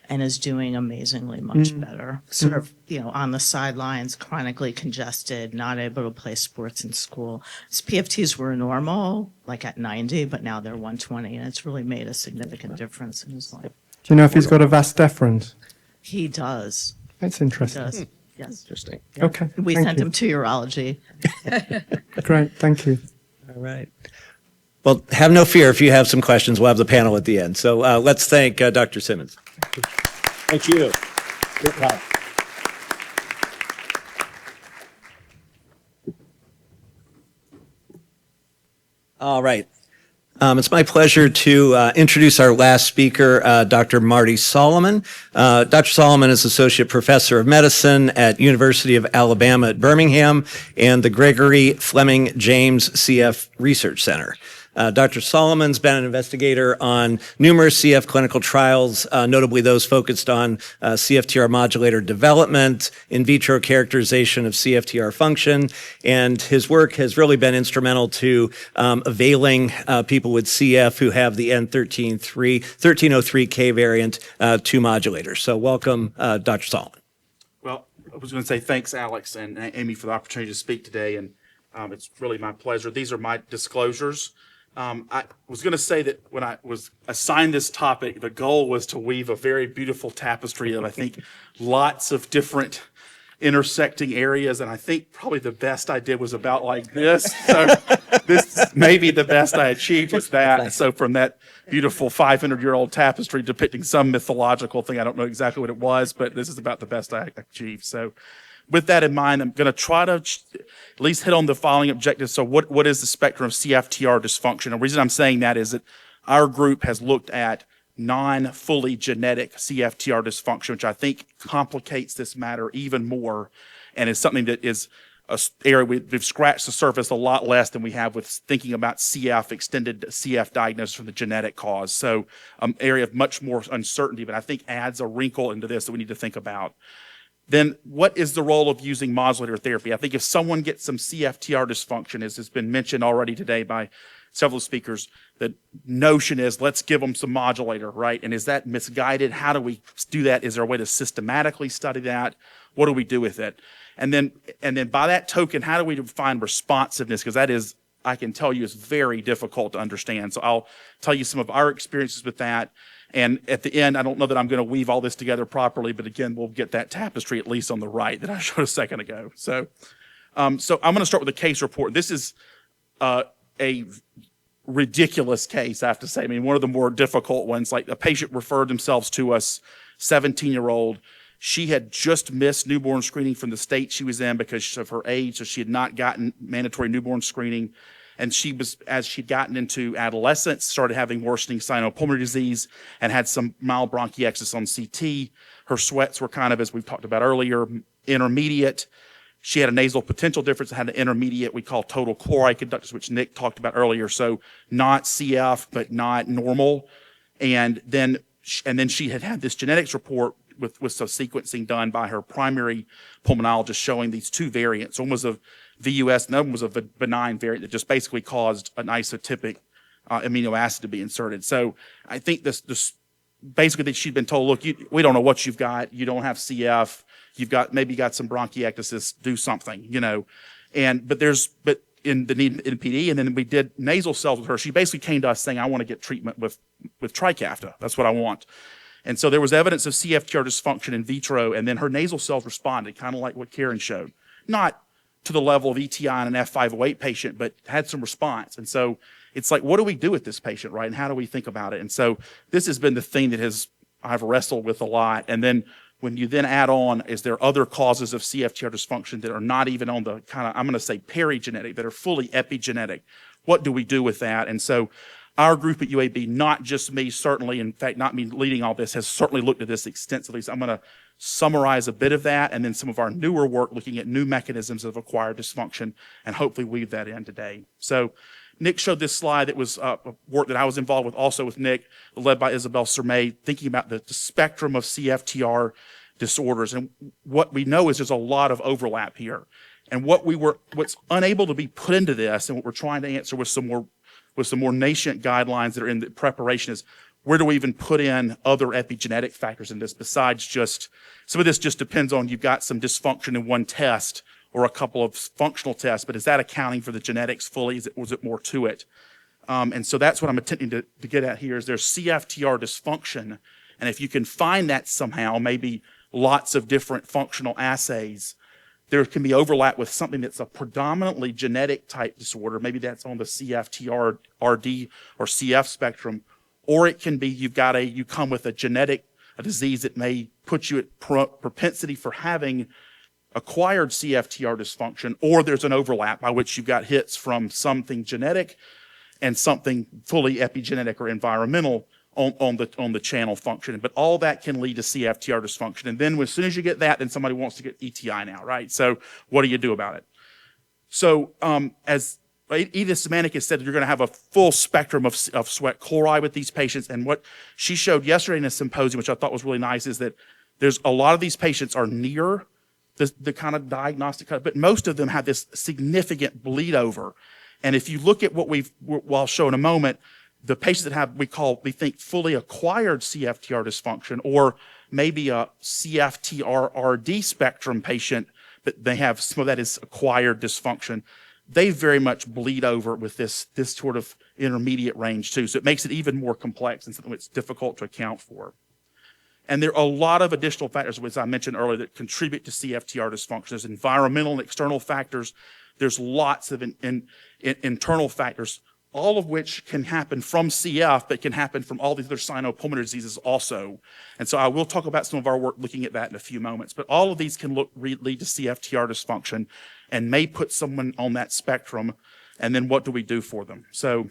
and is doing amazingly much better. Sort of, on the sidelines, chronically congested, not able to play sports in school. His PFTs were normal, like at 90, but now they're 120, and it's really made a significant difference in his life. Do you know if he's got a vas deferens? He does. That's He interesting. does. Yes. Interesting. Okay. We thank sent you. him to urology. Great. Thank you. All right. Well, have no fear. If you have some questions, we'll have the panel at the end. So let's thank Dr. Simmons. Thank you. Good talk. All right. It's my pleasure to introduce our last speaker, Dr. Marty Solomon. Dr. Solomon is Associate Professor of Medicine at University of Alabama at Birmingham and the Gregory Fleming James CF Research Center. Dr. Solomon's been an investigator on numerous CF clinical trials, notably those focused on CFTR modulator development, in vitro characterization of CFTR function, and his work has really been instrumental to availing people with CF who have the N1303K variant to modulators. So welcome, Dr. Solomon. Well, I was going to say thanks, Alex and Amy, for the opportunity to speak today, and it's really my pleasure. These are my disclosures. I was going to say that when I was assigned this topic, the goal was to weave a very beautiful tapestry of, I think, lots of different intersecting areas, and I think probably the best I did was about like this. So this may be the best I achieved with that. So from that beautiful 500-year-old tapestry depicting some mythological thing, I don't know exactly what it was, but this is about the best I achieved. So with that in mind, I'm going to try to at least hit on the following objectives. So what is the spectrum of CFTR dysfunction? The reason I'm saying that is that our group has looked at non-fully genetic CFTR dysfunction, which I think complicates this matter even more and is something that is an area we've scratched the surface a lot less than we have with thinking about CF, extended CF diagnosis from the genetic cause. So area of much more uncertainty, but I think adds a wrinkle into this that we need to think about. Then what is the role of using modulator therapy? I think if someone gets some CFTR dysfunction, as has been mentioned already today by several speakers, the notion is let's give them some modulator, right? And is that misguided? How do we do that? Is there a way to systematically study that? What do we do with it? And then by that token, how do we define responsiveness? Because that is, I can tell you, is very difficult to understand. So I'll tell you some of our experiences with that. And at the end, I don't know that I'm going to weave all this together properly, but again, we'll get that tapestry at least on the right that I showed a second ago. So I'm going to start with a case report. This is a ridiculous case, I have to say. I mean, one of the more difficult ones, like a patient referred themselves to us, 17-year-old. She had just missed newborn screening from the state she was in because of her age, so she had not gotten mandatory newborn screening. And she was, as she'd gotten into adolescence, started having worsening sinopulmonary disease and had some mild bronchiectasis on CT. Her sweats were kind of, as we've talked about earlier, intermediate. She had a nasal potential difference and had an intermediate we call total chloride conductance, which Nick talked about earlier. So not CF, but not normal. And then she had this genetics report with some sequencing done by her primary pulmonologist showing these two variants. One was a VUS, and the other one was a benign variant that just basically caused an isotypic amino acid to be inserted. So I think this basically that she'd been told, look, we don't know what you've got. You don't have CF. You've got some bronchiectasis. Do something, but in PD, and then we did nasal cells with her. She basically came to us saying, I want to get treatment with Trikafta. That's what I want. And so there was evidence of CFTR dysfunction in vitro, and then her nasal cells responded, kind of like what Karen showed. Not to the level of ETI in an F508 patient, but had some response. And so it's like, what do we do with this patient, right? And how do we think about it? And so this has been the thing that I've wrestled with a lot. And then when you then add on, is there other causes of CFTR dysfunction that are not even on the kind of, I'm going to say perigenetic, that are fully epigenetic? What do we do with that? And so our group at UAB, not just me, certainly, in fact, not me leading all this, has certainly looked at this extensively. So I'm going to summarize a bit of that and then some of our newer work looking at new mechanisms of acquired dysfunction and hopefully weave that in today. So Nick showed this slide that was work that I was involved with also with Nick, led by Isabel Sermay, thinking about the spectrum of CFTR disorders. And what we know is there's a lot of overlap here. And what's unable to be put into this and what we're trying to answer with some more nascent guidelines that are in the preparation is, where do we even put in other epigenetic factors in this besides just, some of this just depends on you've got some dysfunction in one test or a couple of functional tests, but is that accounting for the genetics fully? Was it more to it? And so that's what I'm attempting to get at here is there's CFTR dysfunction. And if you can find that somehow, maybe lots of different functional assays, there can be overlap with something that's a predominantly genetic type disorder. Maybe that's on the CFTR-RD or CF spectrum. Or it can be you come with a disease that may put you at propensity for having acquired CFTR dysfunction, or there's an overlap by which you've got hits from something genetic and something fully epigenetic or environmental on the channel function. But all that can lead to CFTR dysfunction. And then as soon as you get that, then somebody wants to get ETI now, right? So what do you do about it? So as Edith Semanik has said, you're going to have a full spectrum of sweat chloride with these patients. And what she showed yesterday in a symposium, which I thought was really nice, is that there's a lot of these patients are near the kind of diagnostic cut, but most of them have this significant bleed over. And if you look at what I'll show in a moment, the patients that have, we think fully acquired CFTR dysfunction, or maybe a CFTR-RD spectrum patient, but they have some of that is acquired dysfunction, they very much bleed over with this sort of intermediate range too. So it makes it even more complex and something that's difficult to account for. And there are a lot of additional factors, as I mentioned earlier, that contribute to CFTR dysfunction. There's environmental and external factors. There's lots of internal factors, all of which can happen from CF, but can happen from all these other sinopulmonary diseases also. And so I will talk about some of our work looking at that in a few moments. But all of these can lead to CFTR dysfunction and may put someone on that spectrum. And then what do we do for them? So,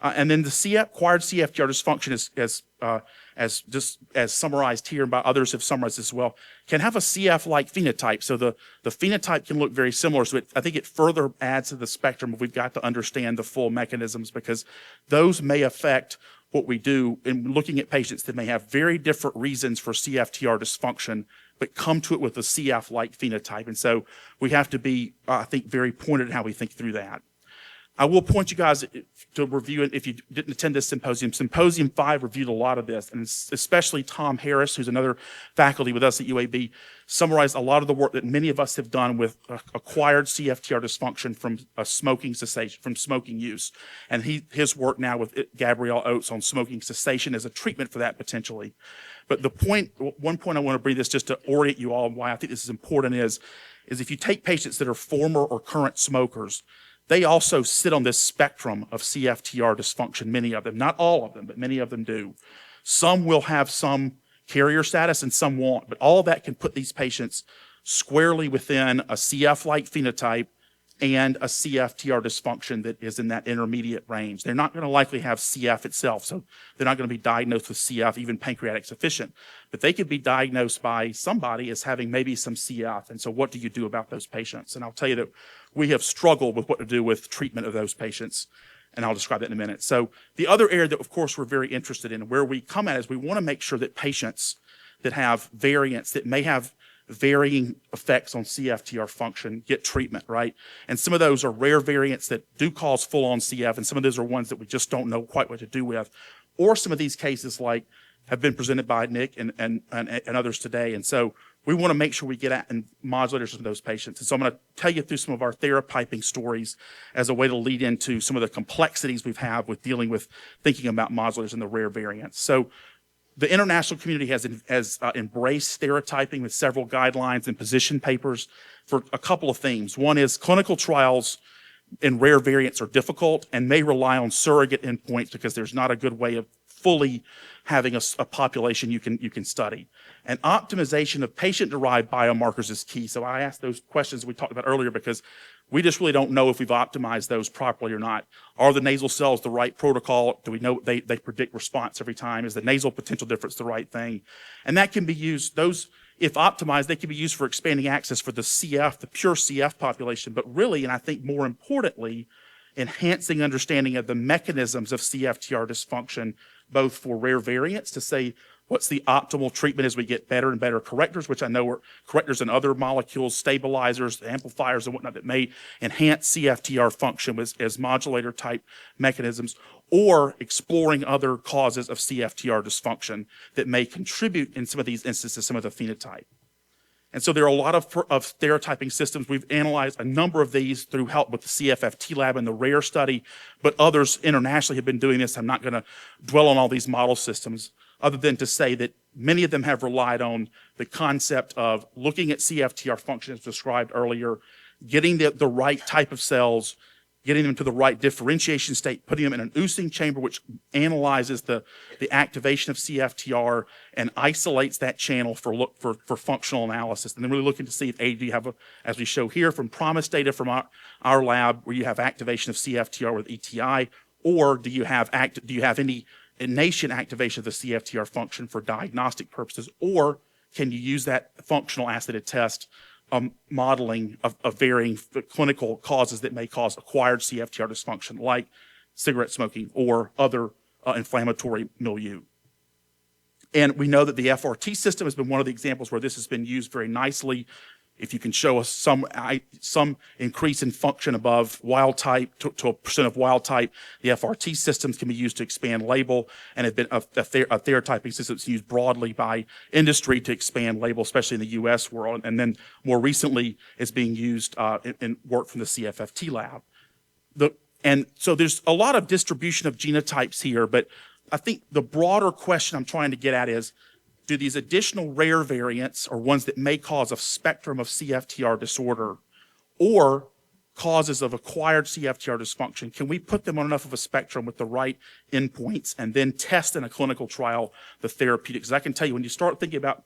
and then the acquired CFTR dysfunction as summarized here, and by others have summarized as well, can have a CF-like phenotype. So the phenotype can look very similar. So I think it further adds to the spectrum. We've got to understand the full mechanisms because those may affect what we do in looking at patients that may have very different reasons for CFTR dysfunction, but come to it with a CF-like phenotype. And so we have to be, I think, very pointed in how we think through that. I will point you guys to review it if you didn't attend this symposium. Symposium 5 reviewed a lot of this, and especially Tom Harris, who's another faculty with us at UAB, summarized a lot of the work that many of us have done with acquired CFTR dysfunction from smoking cessation, from smoking use. And his work now with Gabrielle Oates on smoking cessation as a treatment for that potentially. But one point I want to bring this just to orient you all on why I think this is important is if you take patients that are former or current smokers, they also sit on this spectrum of CFTR dysfunction, many of them. Not all of them, but many of them do. Some will have some carrier status and some won't, but all of that can put these patients squarely within a CF-like phenotype and a CFTR dysfunction that is in that intermediate range. They're not going to likely have CF itself, so they're not going to be diagnosed with CF, even pancreatic sufficient, but they could be diagnosed by somebody as having maybe some CF. And so what do you do about those patients? And I'll tell you that we have struggled with what to do with treatment of those patients, and I'll describe that in a minute. So the other area that, of course, we're very interested in, where we come at is we want to make sure that patients that have variants that may have varying effects on CFTR function get treatment, right? And some of those are rare variants that do cause full-on CF, and some of those are ones that we just don't know quite what to do with. Or some of these cases like have been presented by Nick and others today. And so we want to make sure we get at and modulators of those patients. And so I'm going to tell you through some of our therapyping stories as a way to lead into some of the complexities we've had with dealing with thinking about modulators and the rare variants. So the international community has embraced stereotyping with several guidelines and position papers for a couple of themes. One is clinical trials in rare variants are difficult and may rely on surrogate endpoints because there's not a good way of fully having a population you can study. And optimization of patient-derived biomarkers is key. So I asked those questions we talked about earlier because we just really don't know if we've optimized those properly or not. Are the nasal cells the right protocol? Do we know they predict response every time? Is the nasal potential difference the right thing? And that can be used, those, if optimized, they can be used for expanding access for the CF, the pure CF population, but really, and I think more importantly, enhancing understanding of the mechanisms of CFTR dysfunction, both for rare variants to say what's the optimal treatment as we get better and better correctors, which I know are correctors and other molecules, stabilizers, amplifiers, and whatnot that may enhance CFTR function as modulator type mechanisms, or exploring other causes of CFTR dysfunction that may contribute in some of these instances, some of the phenotype. And so there are a lot of stereotyping systems. We've analyzed a number of these through help with the CFFT lab and the RARE study, but others internationally have been doing this. I'm not going to dwell on all these model systems other than to say that many of them have relied on the concept of looking at CFTR function as described earlier, getting the right type of cells, getting them to the right differentiation state, putting them in an Using chamber, which analyzes the activation of CFTR and isolates that channel for functional analysis. And then really looking to see if do you have, as we show here from PROMIS data from our lab, where you have activation of CFTR with ETI, or do you have any innate activation of the CFTR function for diagnostic purposes, or can you use that functional assay to test modeling of varying clinical causes that may cause acquired CFTR dysfunction, like cigarette smoking or other inflammatory milieu. And we know that the FRT system has been one of the examples where this has been used very nicely. If you can show us some increase in function above wild type to a percent of wild type, the FRT systems can be used to expand label, and have been a therapyping system that's used broadly by industry to expand label, especially in the U.S. world. And then more recently, it's being used in work from the CFFT lab. And so there's a lot of distribution of genotypes here, but I think the broader question I'm trying to get at is, do these additional rare variants, or ones that may cause a spectrum of CFTR disorder or causes of acquired CFTR dysfunction, can we put them on enough of a spectrum with the right endpoints and then test in a clinical trial the therapeutics? I can tell you, when you start thinking about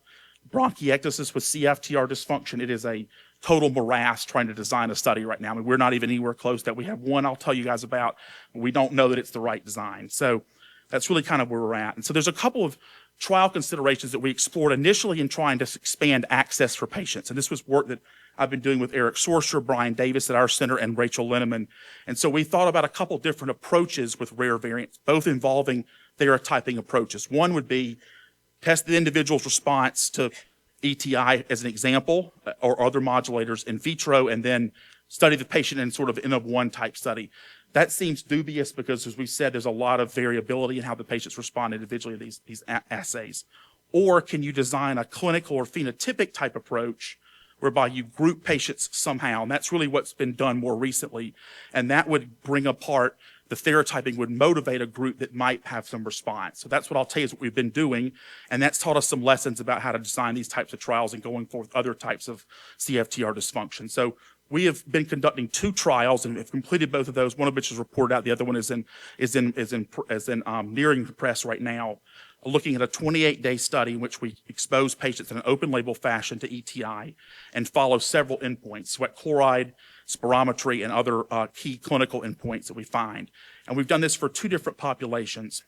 bronchiectasis with CFTR dysfunction, it is a total morass trying to design a study right now. I mean, we're not even anywhere close to that. We have one I'll tell you guys about, but we don't know that it's the right design. So that's really kind of where we're at. And so there's a couple of trial considerations that we explored initially in trying to expand access for patients. And this was work that I've been doing with Eric Sorcerer, Brian Davis at our center, and Rachel Linneman. And so we thought about a couple different approaches with rare variants, both involving theratyping approaches. One would be test the individual's response to ETI as an example, or other modulators in vitro, and then study the patient in sort of N of one type study. That seems dubious because, as we said, there's a lot of variability in how the patients respond individually to these assays. Or can you design a clinical or phenotypic type approach whereby you group patients somehow? And that's really what's been done more recently. And that would bring apart the theratyping, would motivate a group that might have some response. So that's what I'll tell you is what we've been doing. And that's taught us some lessons about how to design these types of trials and going forward with other types of CFTR dysfunction. So we have been conducting 2 trials and have completed both of those, one of which is reported out. The other one is nearing the press right now, looking at a 28-day study in which we expose patients in an open label fashion to ETI and follow several endpoints, sweat chloride, spirometry, and other key clinical endpoints that we find. And we've done this for 2 different populations.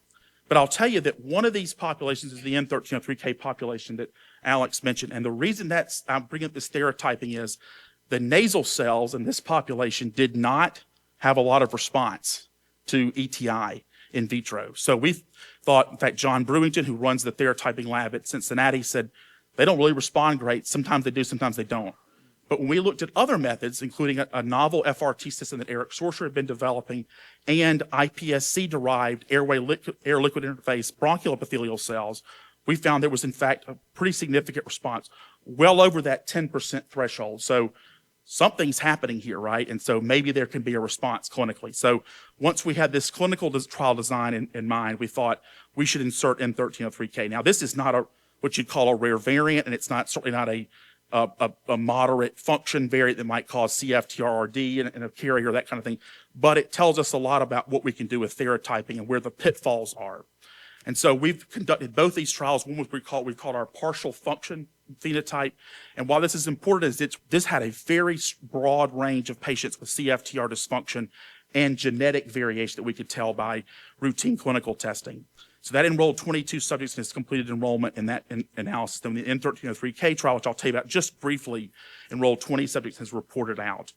But I'll tell you that one of these populations is the N1303K population that Alex mentioned. And the reason I'm bringing up this stereotyping is the nasal cells in this population did not have a lot of response to ETI in vitro. So we thought, in fact, John Brewington, who runs the therapeutic lab at Cincinnati, said they don't really respond great. Sometimes they do, sometimes they don't. But when we looked at other methods, including a novel FRT system that Eric Sorcer had been developing and iPSC-derived air liquid interface bronchial epithelial cells, we found there was, in fact, a pretty significant response, well over that 10% threshold. So something's happening here, right? And so maybe there can be a response clinically. So once we had this clinical trial design in mind, we thought we should insert M1303K. Now, this is not what you'd call a rare variant, and it's certainly not a moderate function variant that might cause CFTR-RD and a carrier, that kind of thing. But it tells us a lot about what we can do with therapying and where the pitfalls are. And so we've conducted both these trials. One was we've called our partial function phenotype. And while this is important, is this had a very broad range of patients with CFTR dysfunction and genetic variation that we could tell by routine clinical testing. So that enrolled 22 subjects and has completed enrollment in that analysis. Then the M1303K trial, which I'll tell you about just briefly, enrolled 20 subjects and has reported out.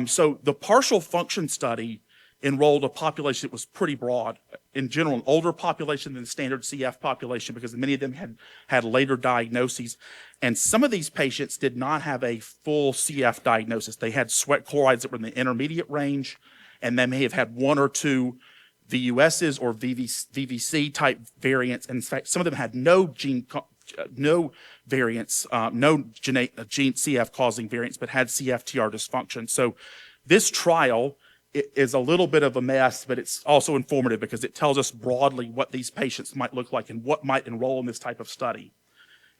So the partial function study enrolled a population that was pretty broad. In general, an older population than the standard CF population because many of them had later diagnoses. And some of these patients did not have a full CF diagnosis. They had sweat chlorides that were in the intermediate range, and they may have had one or two VUSs or VVC type variants. And in fact, some of them had no variants, no gene CF causing variants, but had CFTR dysfunction. So this trial is a little bit of a mess, but it's also informative because it tells us broadly what these patients might look like and what might enroll in this type of study.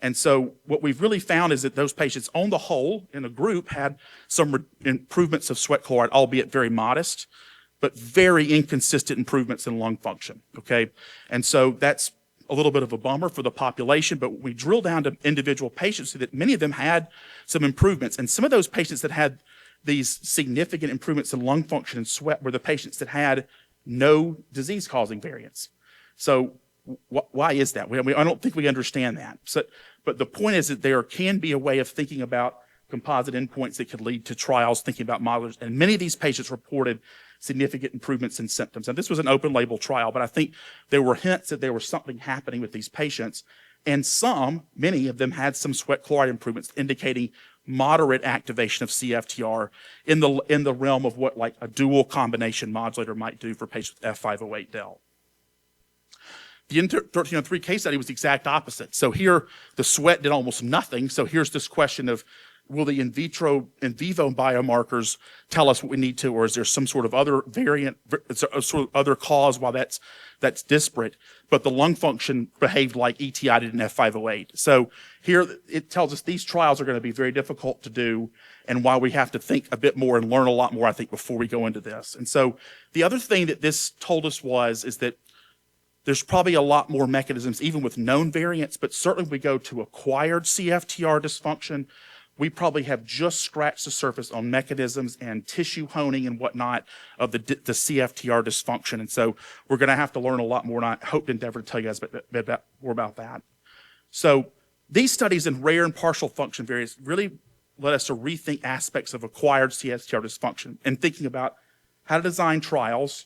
And so what we've really found is that those patients on the whole in a group had some improvements of sweat chloride, albeit very modest, but very inconsistent improvements in lung function, okay? And so that's a little bit of a bummer for the population, but we drill down to individual patients so that many of them had some improvements. And some of those patients that had these significant improvements in lung function and sweat were the patients that had no disease-causing variants. So why is that? I don't think we understand that. But the point is that there can be a way of thinking about composite endpoints that could lead to trials thinking about modulators. And many of these patients reported significant improvements in symptoms. Now, this was an open-label trial, but I think there were hints that there was something happening with these patients. And many of them had some sweat chloride improvements indicating moderate activation of CFTR in the realm of what like a dual combination modulator might do for patients with F508del. The M1303K study was the exact opposite. So here, the sweat did almost nothing. So here's this question of, will the in vivo biomarkers tell us what we need to, or is there some sort of other variant, sort of other cause while that's disparate? But the lung function behaved like ETI did in F508. So here it tells us these trials are going to be very difficult to do, and why we have to think a bit more and learn a lot more, I think, before we go into this. And so the other thing that this told us is that there's probably a lot more mechanisms, even with known variants, but certainly if we go to acquired CFTR dysfunction, we probably have just scratched the surface on mechanisms and tissue honing and whatnot of the CFTR dysfunction. And so we're going to have to learn a lot more, and I hope to endeavor to tell you guys more about that. So these studies in rare and partial function variants really led us to rethink aspects of acquired CFTR dysfunction and thinking about how to design trials,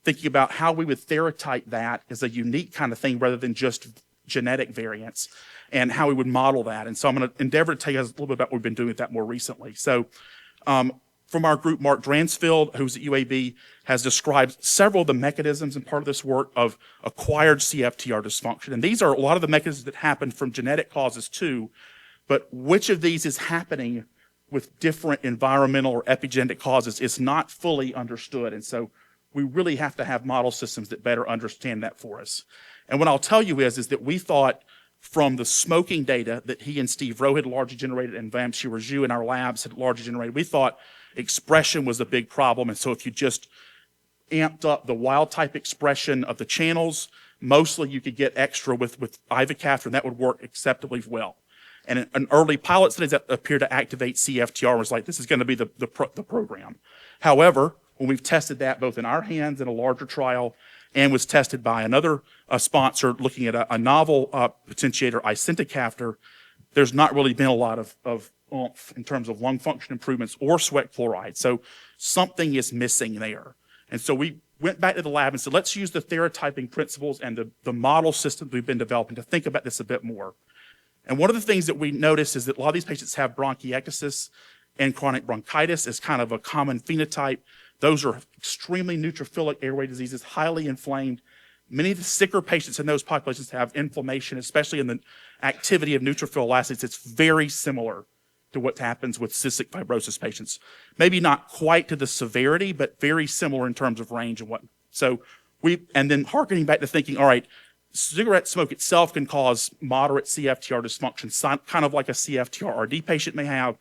thinking about how we would theratype that as a unique kind of thing rather than just genetic variants, and how we would model that. And so I'm going to endeavor to tell you guys a little bit about what we've been doing with that more recently. So from our group, Mark Dransfield, who's at UAB, has described several of the mechanisms and part of this work of acquired CFTR dysfunction. And these are a lot of the mechanisms that happen from genetic causes too, but which of these is happening with different environmental or epigenetic causes is not fully understood. And so we really have to have model systems that better understand that for us. And what I'll tell you is that we thought from the smoking data that he and Steve Rowe had largely generated and Vamshi Raju in our labs had largely generated, we thought expression was a big problem. And so if you just amped up the wild type expression of the channels, mostly you could get extra with ivacaftor, and that would work acceptably well. And an early pilot studies that appeared to activate CFTR was like, this is going to be the program. However, when we've tested that both in our hands in a larger trial and was tested by another sponsor looking at a novel potentiator, isentacaftor, there's not really been a lot of oomph in terms of lung function improvements or sweat chloride. So something is missing there. And so we went back to the lab and said, let's use the therapeutic principles and the model systems we've been developing to think about this a bit more. And one of the things that we noticed is that a lot of these patients have bronchiectasis and chronic bronchitis as kind of a common phenotype. Those are extremely neutrophilic airway diseases, highly inflamed. Many of the sicker patients in those populations have inflammation, especially in the activity of neutrophil elastases. It's very similar to what happens with cystic fibrosis patients. Maybe not quite to the severity, but very similar in terms of range and what. And then hearkening back to thinking, all right, cigarette smoke itself can cause moderate CFTR dysfunction, kind of like a CFTR-RD patient may have.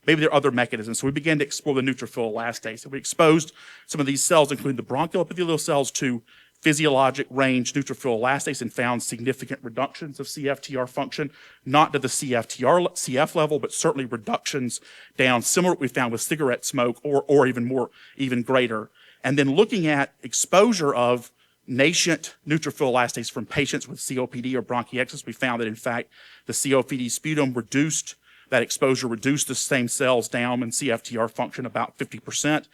Maybe there are other mechanisms. So we began to explore the neutrophil elastase. So we exposed some of these cells, including the bronchial epithelial cells, to physiologic range neutrophil elastase and found significant reductions of CFTR function, not to the CF level, but certainly reductions down, similar to what we found with cigarette smoke or even greater. And then looking at exposure of nascent neutrophil elastase from patients with COPD or bronchiectasis, we found that in fact the COPD sputum that exposure reduced the same cells down in CFTR function about 50%.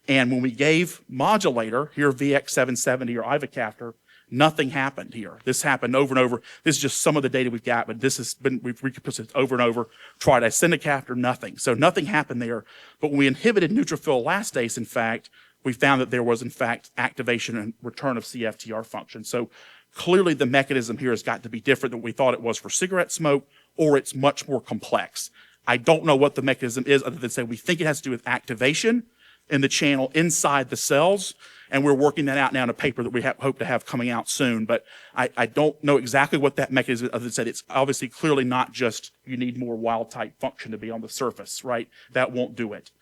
And when we gave modulator, here VX770 or ivacaftor, nothing happened here. This happened over and over. This is just some of the data we've got, but we've reproduced it over and over. Tried isindicaftor, nothing. So nothing happened there. But when we inhibited neutrophil elastase, in fact, we found that there was, in fact, activation and return of CFTR function. So clearly the mechanism here has got to be different than we thought it was for cigarette smoke, or it's much more complex. I don't know what the mechanism is other than say we think it has to do with activation in the channel inside the cells, and we're working that out now in a paper that we hope to have coming out soon. But I don't know exactly what that mechanism is, other than said it's obviously clearly not just you need more wild-type function to be on the surface, right? That won't do it.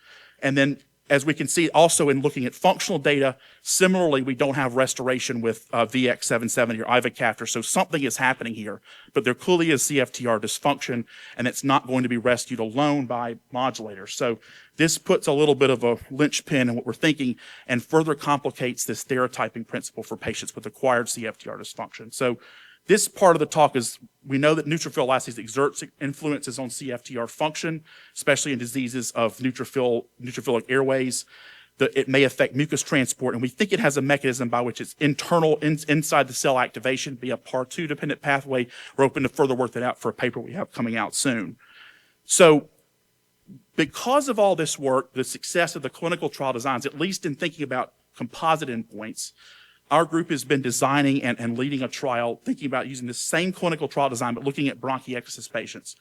And then as we can see also in looking at functional data, similarly, we don't have restoration with VX770 or ivacaftor, so something is happening here. But there clearly is CFTR dysfunction, and it's not going to be rescued alone by modulators. So this puts a little bit of a linchpin in what we're thinking and further complicates this stereotyping principle for patients with acquired CFTR dysfunction. So this part of the talk is, we know that neutrophil elastase exerts influences on CFTR function, especially in diseases of neutrophilic airways. It may affect mucus transport, and we think it has a mechanism by which it's inside the cell activation, be a PAR2 dependent pathway. We're open to further work that out for a paper we have coming out soon. So because of all this work, the success of the clinical trial designs, at least in thinking about composite endpoints, our group has been designing and leading a trial thinking about using the same clinical trial design, but looking at bronchiectasis patients.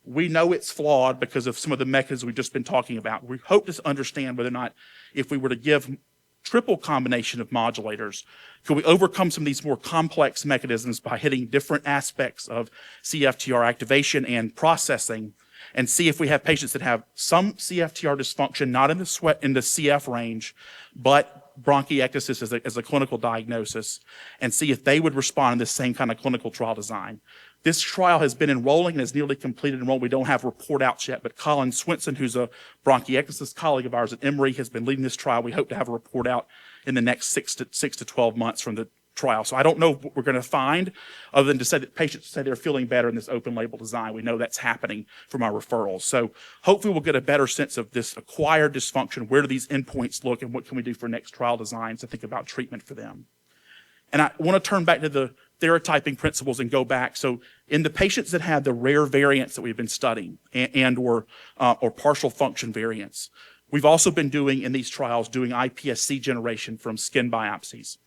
We know it's flawed because of some of the mechanisms we've just been talking about. We hope to understand whether or not, if we were to give triple combination of modulators, could we overcome some of these more complex mechanisms by hitting different aspects of CFTR activation and processing, and see if we have patients that have some CFTR dysfunction, not in the CF range, but bronchiectasis as a clinical diagnosis, and see if they would respond in this same kind of clinical trial design. This trial has been enrolling and is nearly completed enrollment. We don't have report outs yet, but Colin Swinson, who's a bronchiectasis colleague of ours at Emory, has been leading this trial. We hope to have a report out in the next 6 to 12 months from the trial. So I don't know what we're going to find other than to say that patients say they're feeling better in this open label design. We know that's happening from our referrals. So hopefully we'll get a better sense of this acquired dysfunction. Where do these endpoints look, and what can we do for next trial designs to think about treatment for them? And I want to turn back to the stereotyping principles and go back. So in the patients that had the rare variants that we've been studying or partial function variants, we've also been doing in these trials iPSC generation from skin biopsies.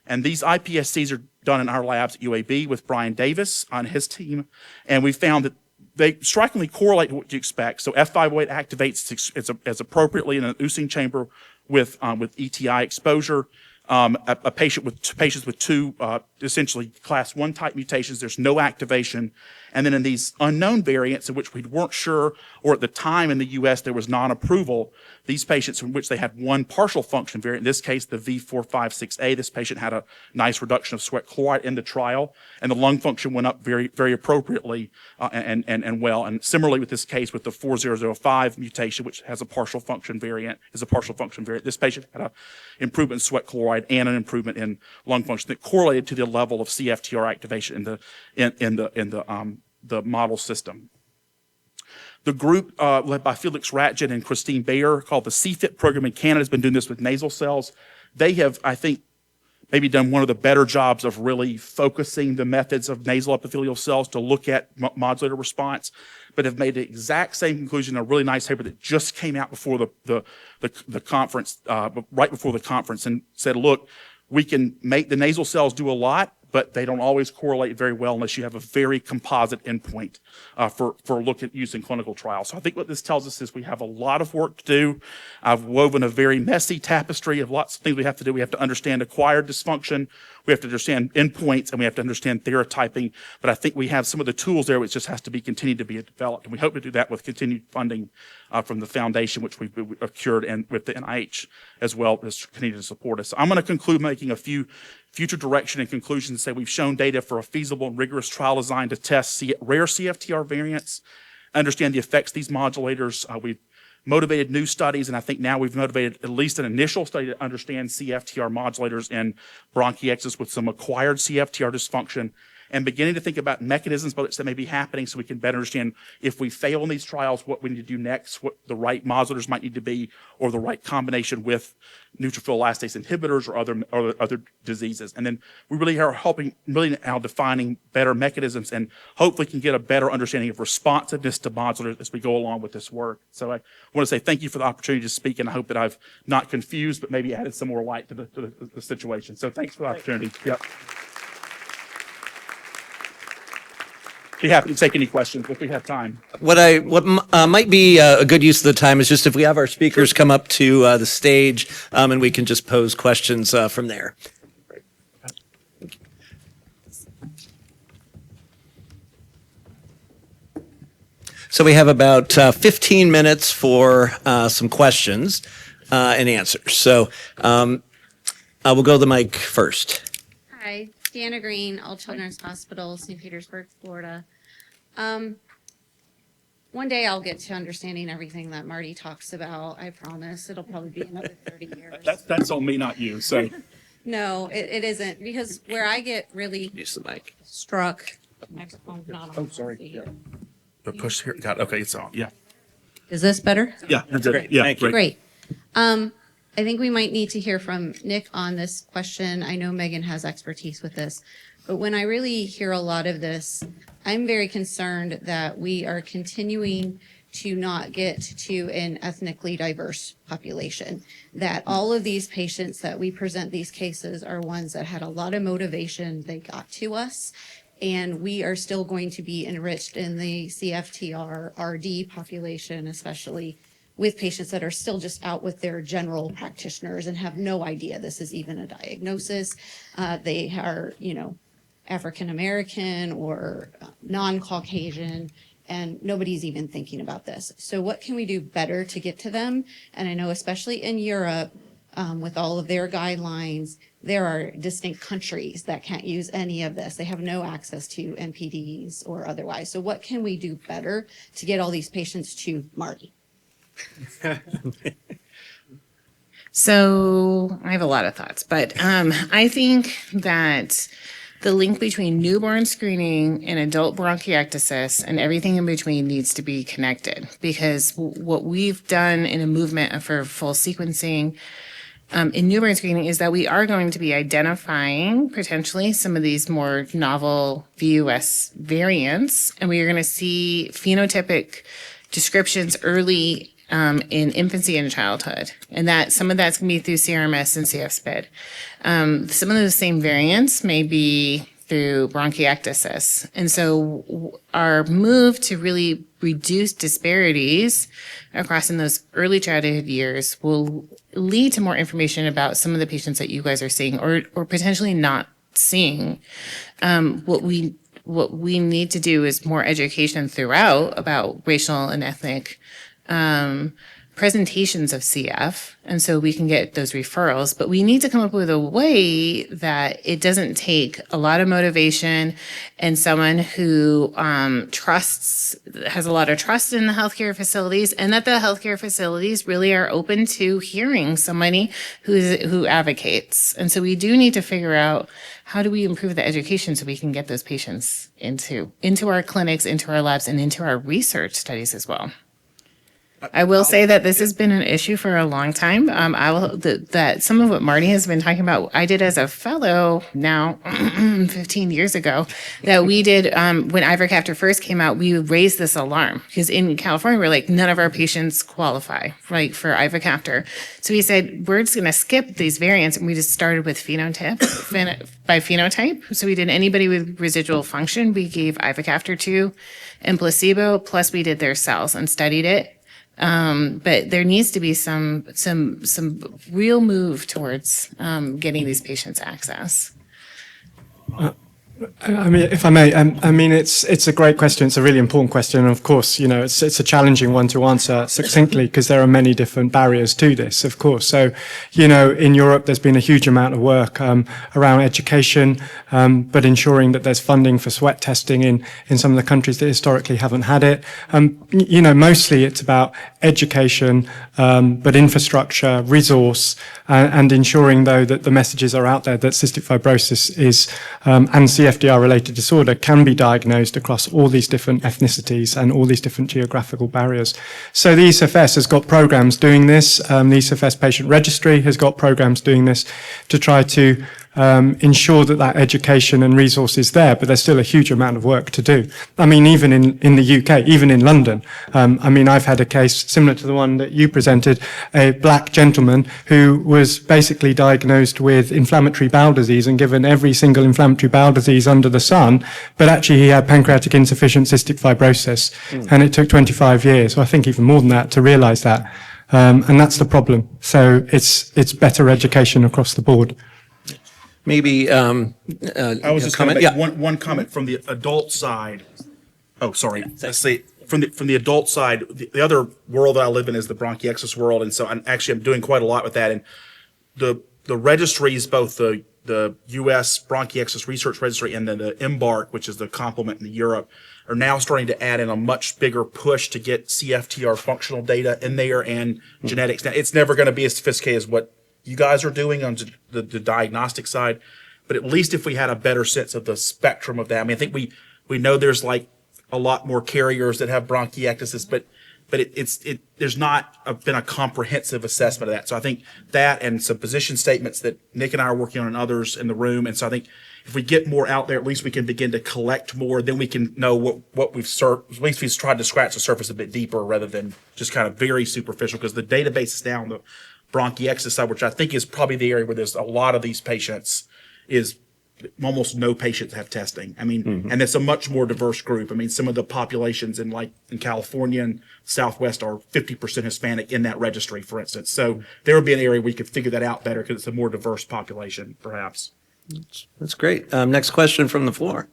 And these iPSCs are done in our labs at UAB with Brian Davis on his team. And we found that they strikingly correlate to what you expect. So F508 activates as appropriately in an oosing chamber with ETI exposure. Patients with two essentially class 1 type mutations, there's no activation. And then in these unknown variants in which we weren't sure, or at the time in the US there was non-approval, these patients in which they had one partial function variant, in this case the V456A, this patient had a nice reduction of sweat chloride in the trial, and the lung function went up very, very appropriately and well. And similarly with this case with the 4005 mutation, which has a partial function variant, this patient had an improvement in sweat chloride and an improvement in lung function that correlated to the level of CFTR activation in the model system. The group led by Felix Ratjen and Christine Bayer, called the CFIT program in Canada, has been doing this with nasal cells. They have, I think, maybe done one of the better jobs of really focusing the methods of nasal epithelial cells to look at modulator response, but have made the exact same conclusion in a really nice paper that just came out before the conference, right before the conference, and said, look, we can make the nasal cells do a lot, but they don't always correlate very well unless you have a very composite endpoint for look at use in clinical trials. So I think what this tells us is we have a lot of work to do. I've woven a very messy tapestry of lots of things we have to do. We have to understand acquired dysfunction, we have to understand endpoints, and we have to understand therotyping. But I think we have some of the tools there, which just has to be continued to be developed. And we hope to do that with continued funding from the foundation, which we've procured, and with the NIH as well as continue to support us. So I'm going to conclude making a few future direction and conclusions. Say we've shown data for a feasible and rigorous trial design to test rare CFTR variants, understand the effects of these modulators. We've motivated new studies, and I think now we've motivated at least an initial study to understand CFTR modulators in bronchiectasis with some acquired CFTR dysfunction, and beginning to think about mechanisms by which that may be happening so we can better understand if we fail in these trials, what we need to do next, what the right modulators might need to be, or the right combination with neutrophil elastase inhibitors or other diseases. And then we really are helping, really now defining better mechanisms, and hopefully can get a better understanding of responsiveness to modulators as we go along with this work. So I want to say thank you for the opportunity to speak, and I hope that I've not confused, but maybe added some more light to the situation. So thanks for the opportunity. Yep. Be happy to take any questions if we have time. What might be a good use of the time is just if we have our speakers come up to the stage, and we can just pose questions from there. So we have about 15 minutes for some questions and answers. So I will go to the mic first. Hi, Deanna Green, All Children's Hospital, St. Petersburg, Florida. One day I'll get to understanding everything that Marty talks about. I promise. It'll probably be another 30 years. That's on me, not you. So No, it isn't, because where I get really Use the mic. struck. Microphone's not on. Oh, sorry. Yeah. The push here. Got okay. It's on. Yeah. Is this better? Yeah. That's Great. Yeah. Thank you. Great. I think we might need to hear from Nick on this question. I know Megan has expertise with this, but when I really hear a lot of this, I'm very concerned that we are continuing to not get to an ethnically diverse population, that all of these patients that we present these cases are ones that had a lot of motivation, they got to us, and we are still going to be enriched in the CFTR-RD population, especially with patients that are still just out with their general practitioners and have no idea this is even a diagnosis. They are, African American or non-Caucasian, and nobody's even thinking about this. So what can we do better to get to them? And I know especially in Europe, with all of their guidelines, there are distinct countries that can't use any of this. They have no access to NPDs or otherwise. So what can we do better to get all these patients to Marty? So I have a lot of thoughts, but I think that the link between newborn screening and adult bronchiectasis and everything in between needs to be connected, because what we've done in a movement for full sequencing in newborn screening is that we are going to be identifying potentially some of these more novel VUS variants, and we are going to see phenotypic descriptions early in infancy and childhood, and that some of that's going to be through CRMS and CF-SPID. Some of those same variants may be through bronchiectasis. And so our move to really reduce disparities across in those early childhood years will lead to more information about some of the patients that you guys are seeing or potentially not seeing. What we need to do is more education throughout about racial and ethnic presentations of CF, and so we can get those referrals, but we need to come up with a way that it doesn't take a lot of motivation and someone who has a lot of trust in the healthcare facilities, and that the healthcare facilities really are open to hearing somebody who advocates. And so we do need to figure out how do we improve the education so we can get those patients into our clinics, into our labs, and into our research studies as well. I will say that this has been an issue for a long time. That some of what Marty has been talking about, I did as a fellow now 15 years ago, that we did when ivacaftor first came out, we raised this alarm because in California, we're like, none of our patients qualify for ivacaftor. So we said, we're just going to skip these variants. And we just started with by phenotype. So we did anybody with residual function, we gave ivacaftor to, and placebo, plus we did their cells and studied it. But there needs to be some real move towards getting these patients access. I mean, if I may, I mean, it's a great question. It's a really important question. And of course, it's a challenging one to answer succinctly because there are many different barriers to this, of course. So, in Europe, there's been a huge amount of work around education, but ensuring that there's funding for sweat testing in some of the countries that historically haven't had it. Mostly it's about education, but infrastructure, resource, and ensuring, though, that the messages are out there that cystic fibrosis is, and CFTR-related disorder can be diagnosed across all these different ethnicities and all these different geographical barriers. So the ECFS has got programs doing this. The ECFS Patient Registry has got programs doing this to try to ensure that education and resource is there, but there's still a huge amount of work to do. I mean, even in the UK, even in London, I've had a case similar to the one that you presented, a black gentleman who was basically diagnosed with inflammatory bowel disease and given every single inflammatory bowel disease under the sun, but actually he had pancreatic insufficient cystic fibrosis, and it took 25 years, or I think even more than that, to realize that. And that's the problem. So it's better education across the board. Maybe I was just going to comment? make one comment from the adult side. Oh, sorry. Let's see. From the adult side, the other world that I live in is the bronchiectasis world, and so I'm doing quite a lot with that. And the registries, both the U.S. Bronchiectasis Research Registry and then the EMBARC, which is the complement in Europe, are now starting to add in a much bigger push to get CFTR functional data in there and genetics. Now, it's never going to be as sophisticated as what you guys are doing on the diagnostic side, but at least if we had a better sense of the spectrum of that, I think we know there's like a lot more carriers that have bronchiectasis, but there's not been a comprehensive assessment of that. So I think that and some position statements that Nick and I are working on and others in the room. And so I think if we get more out there, at least we can begin to collect more. Then we can know what we've at least we've tried to scratch the surface a bit deeper rather than just kind of very superficial, because the database is down the bronchiectasis side, which I think is probably the area where there's a lot of these patients, is almost no patients have testing. And it's a much more diverse group. Some of the populations in California and Southwest are 50% Hispanic in that registry, for instance. So there would be an area we could figure that out better because it's a more diverse population, perhaps. That's great. Next question from the floor.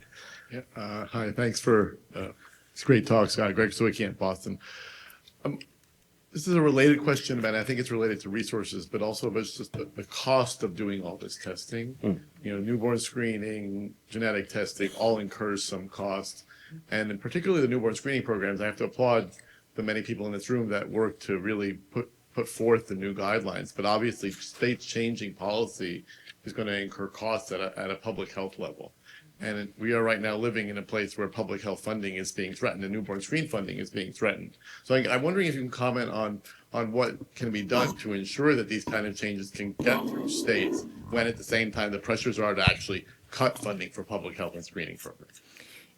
Yeah, hi, thanks for this great talk, Scott. Greg Sawicki, Boston. This is a related question, and I think it's related to resources, but also about just the cost of doing all this testing. Newborn screening, genetic testing, all incurs some cost. And in particularly the newborn screening programs, I have to applaud the many people in this room that work to really put forth the new guidelines. But obviously, states changing policy is going to incur costs at a public health level. And we are right now living in a place where public health funding is being threatened and newborn screen funding is being threatened. So I'm wondering if you can comment on what can be done to ensure that these kind of changes can get through states when at the same time the pressures are to actually cut funding for public health and screening programs.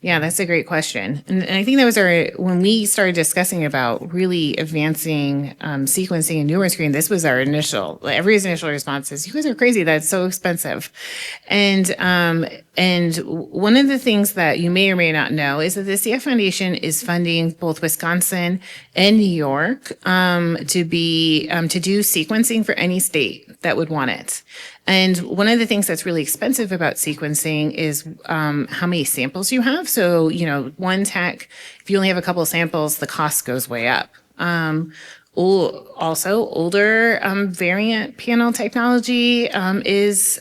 Yeah, that's a great question. And I think that was when we started discussing about really advancing sequencing and newborn screening, this was our everybody's initial response is, you guys are crazy, that's so expensive. And one of the things that you may or may not know is that the CF Foundation is funding both Wisconsin and New York to do sequencing for any state that would want it. And one of the things that's really expensive about sequencing is how many samples you have. So, one tech, if you only have a couple of samples, the cost goes way up. Also, older variant panel technology is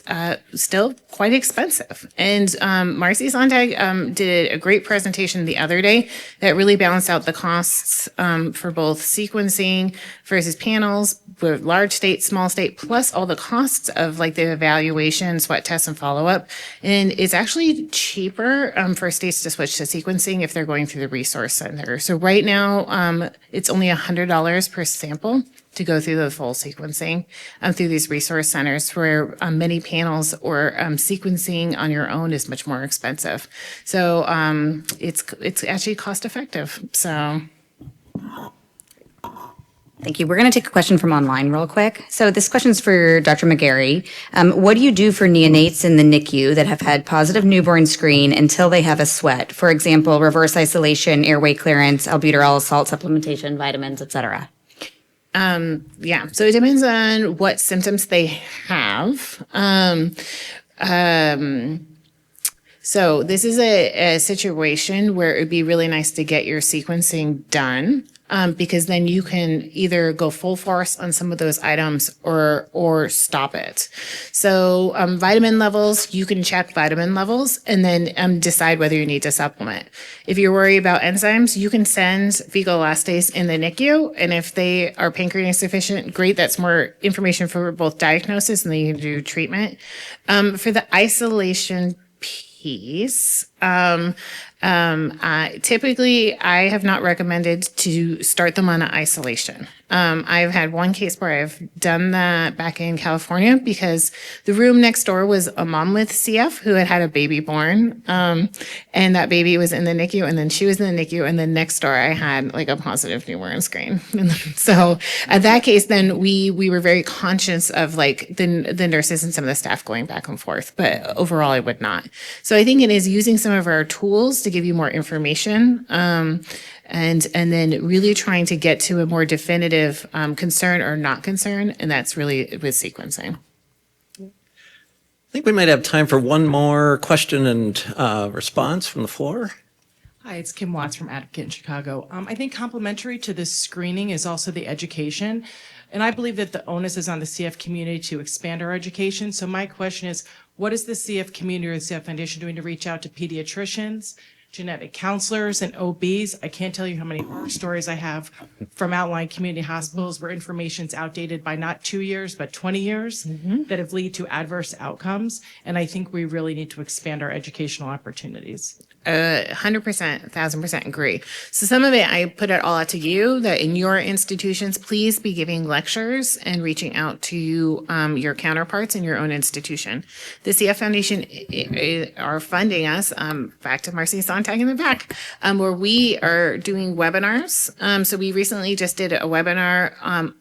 still quite expensive. And Marcy Sontag did a great presentation the other day that really balanced out the costs for both sequencing versus panels, with large state, small state, plus all the costs of like the evaluation, sweat tests, and follow-up. And it's actually cheaper for states to switch to sequencing if they're going through the resource center. So right now, it's only $100 per sample to go through the full sequencing through these resource centers, where many panels or sequencing on your own is much more expensive. So it's actually cost effective. So. Thank you. We're going to take a question from online real quick. So this question is for Dr. McGarry. What do you do for neonates in the NICU that have had positive newborn screen until they have a sweat? For example, reverse isolation, airway clearance, albuterol, salt supplementation, vitamins, et cetera. Yeah, so it depends on what symptoms they have. So this is a situation where it would be really nice to get your sequencing done. Because then you can either go full force on some of those items or stop it. So vitamin levels, you can check vitamin levels and then decide whether you need to supplement. If you're worried about enzymes, you can send fecal elastase in the NICU, and if they are pancreatic deficient, great. That's more information for both diagnosis, and then you can do treatment. For the isolation piece, typically I have not recommended to start them on an isolation. I've had one case where I've done that back in California because the room next door was a mom with CF who had a baby born. And that baby was in the NICU, and then she was in the NICU, and then next door I had like a positive newborn screen. So at that case, then we were very conscious of like the nurses and some of the staff going back and forth, but overall I would not. So I think it is using some of our tools to give you more information, and then really trying to get to a more definitive concern or not concern, and that's really with sequencing. I think we might have time for one more question and response from the floor. Hi, it's Kim Watts from Advocate in Chicago. I think complementary to this screening is also the education. And I believe that the onus is on the CF community to expand our education. So my question is, what is the CF community or the CF Foundation doing to reach out to pediatricians, genetic counselors, and OBs? I can't tell you how many horror stories I have from outlying community hospitals where information's outdated by not 2 years, but 20 years that have led to adverse outcomes. And I think we really need to expand our educational opportunities. 100%, 1,000% agree. So some of it, I put it all out to you that in your institutions, please be giving lectures and reaching out to your counterparts in your own institution. The CF Foundation are funding us, back to Marcy Sontag in the back, where we are doing webinars. So we recently just did a webinar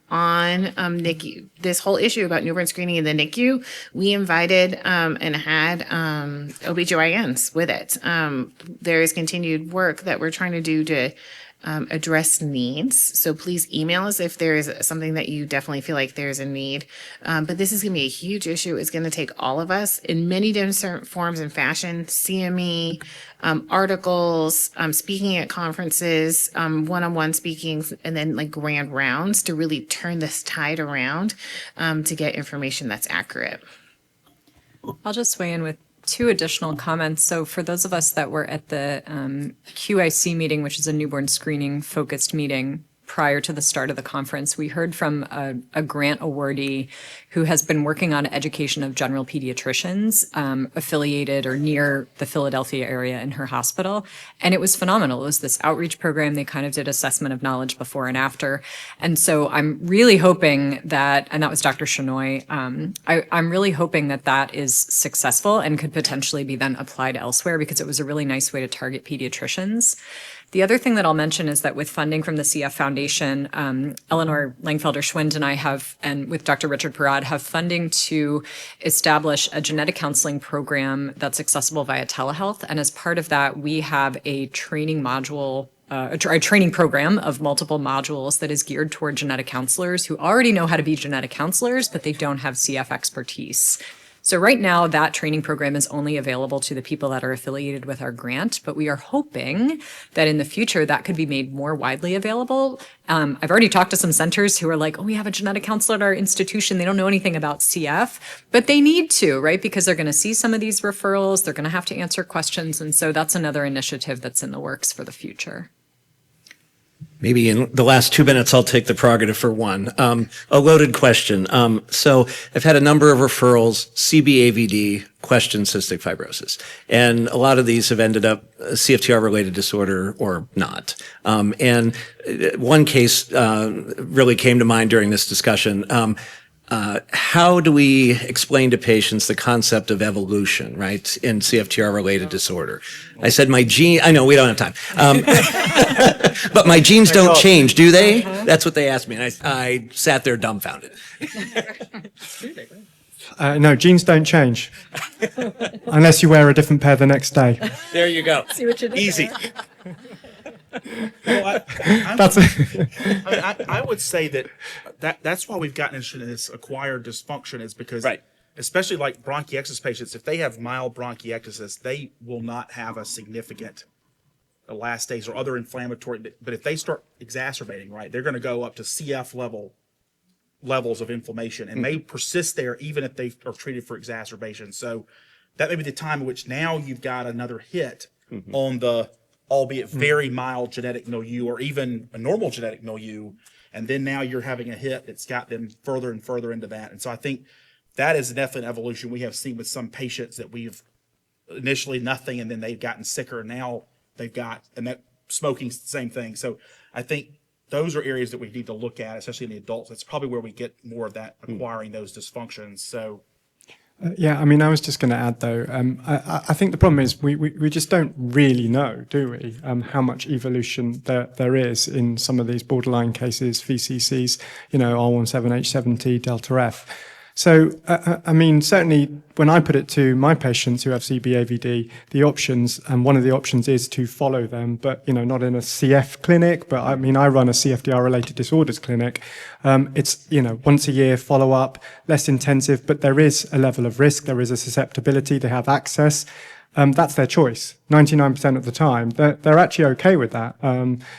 on NICU, this whole issue about newborn screening in the NICU. We invited and had OBGYNs with it. There is continued work that we're trying to do to address needs. So please email us if there is something that you definitely feel like there's a need. But this is going to be a huge issue. It's going to take all of us in many different forms and fashion, CME, articles, speaking at conferences, one-on-one speakings, and then like grand rounds to really turn this tide around to get information that's accurate. I'll just weigh in with two additional comments. So for those of us that were at the QIC meeting, which is a newborn screening focused meeting prior to the start of the conference, we heard from a grant awardee who has been working on education of general pediatricians affiliated or near the Philadelphia area in her hospital. And it was phenomenal. It was this outreach program. They kind of did assessment of knowledge before and after. And so I'm really hoping that, and that was Dr. Shenoy, I'm really hoping that that is successful and could potentially be then applied elsewhere, because it was a really nice way to target pediatricians. The other thing that I'll mention is that with funding from the CF Foundation, Eleanor Langfelder-Schwind and I have, and with Dr. Richard Parad, have funding to establish a genetic counseling program that's accessible via telehealth. And as part of that, we have a training module, a training program of multiple modules that is geared toward genetic counselors who already know how to be genetic counselors, but they don't have CF expertise. So right now, that training program is only available to the people that are affiliated with our grant, but we are hoping that in the future that could be made more widely available. I've already talked to some centers who are like, oh, we have a genetic counselor at our institution. They don't know anything about CF, but they need to, right? Because they're going to see some of these referrals. They're going to have to answer questions. And so that's another initiative that's in the works for the future. Maybe in the last 2 minutes, I'll take the prerogative for one. A loaded question. So I've had a number of referrals, CBAVD, question cystic fibrosis. And a lot of these have ended up CFTR-related disorder or not. And one case really came to mind during this discussion. How do we explain to patients the concept of evolution, right, in CFTR-related disorder? I said I know we don't have time, but my genes don't change, do they? That's what they asked me, and I sat there dumbfounded. No, genes don't change unless you wear a different pair the next day. There you go. See what you did Easy. I would say that's why we've gotten into this acquired dysfunction is because, especially like bronchiectasis patients, if they have mild bronchiectasis, they will not have a significant elastase or other inflammatory. But if they start exacerbating, right, they're going to go up to CF levels of inflammation and may persist there even if they are treated for exacerbation. So that may be the time in which now you've got another hit on the albeit very mild genetic milieu or even a normal genetic milieu. And then now you're having a hit that's got them further and further into that. And so I think that is definitely an evolution we have seen with some patients that we've initially nothing and then they've gotten sicker. Now they've got, and that smoking's the same thing. So I think those are areas that we need to look at, especially in the adults. That's probably where we get more of that acquiring those dysfunctions. So yeah, I mean, I was just going to add, though, I think the problem is we just don't really know, do we, how much evolution there is in some of these borderline cases, VCCs, R17H7T, delta F. So, I mean, certainly when I put it to my patients who have CBAVD, the options, and one of the options is to follow them, but, not in a CF clinic, but I mean, I run a CFTR-related disorders clinic. It's, once a year follow-up, less intensive, but there is a level of risk. There is a susceptibility. They have access. That's their choice. 99% of the time, they're actually okay with that.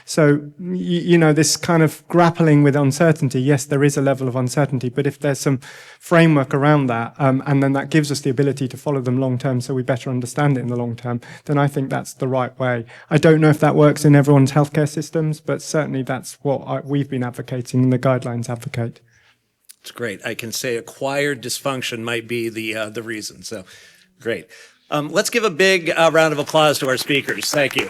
So, this kind of grappling with uncertainty, yes, there is a level of uncertainty, but if there's some framework around that, and then that gives us the ability to follow them long term so we better understand it in the long term, then I think that's the right way. I don't know if that works in everyone's healthcare systems, but certainly that's what we've been advocating and the guidelines advocate. It's great. I can say acquired dysfunction might be the reason. So great. Let's give a big round of applause to our speakers. Thank you.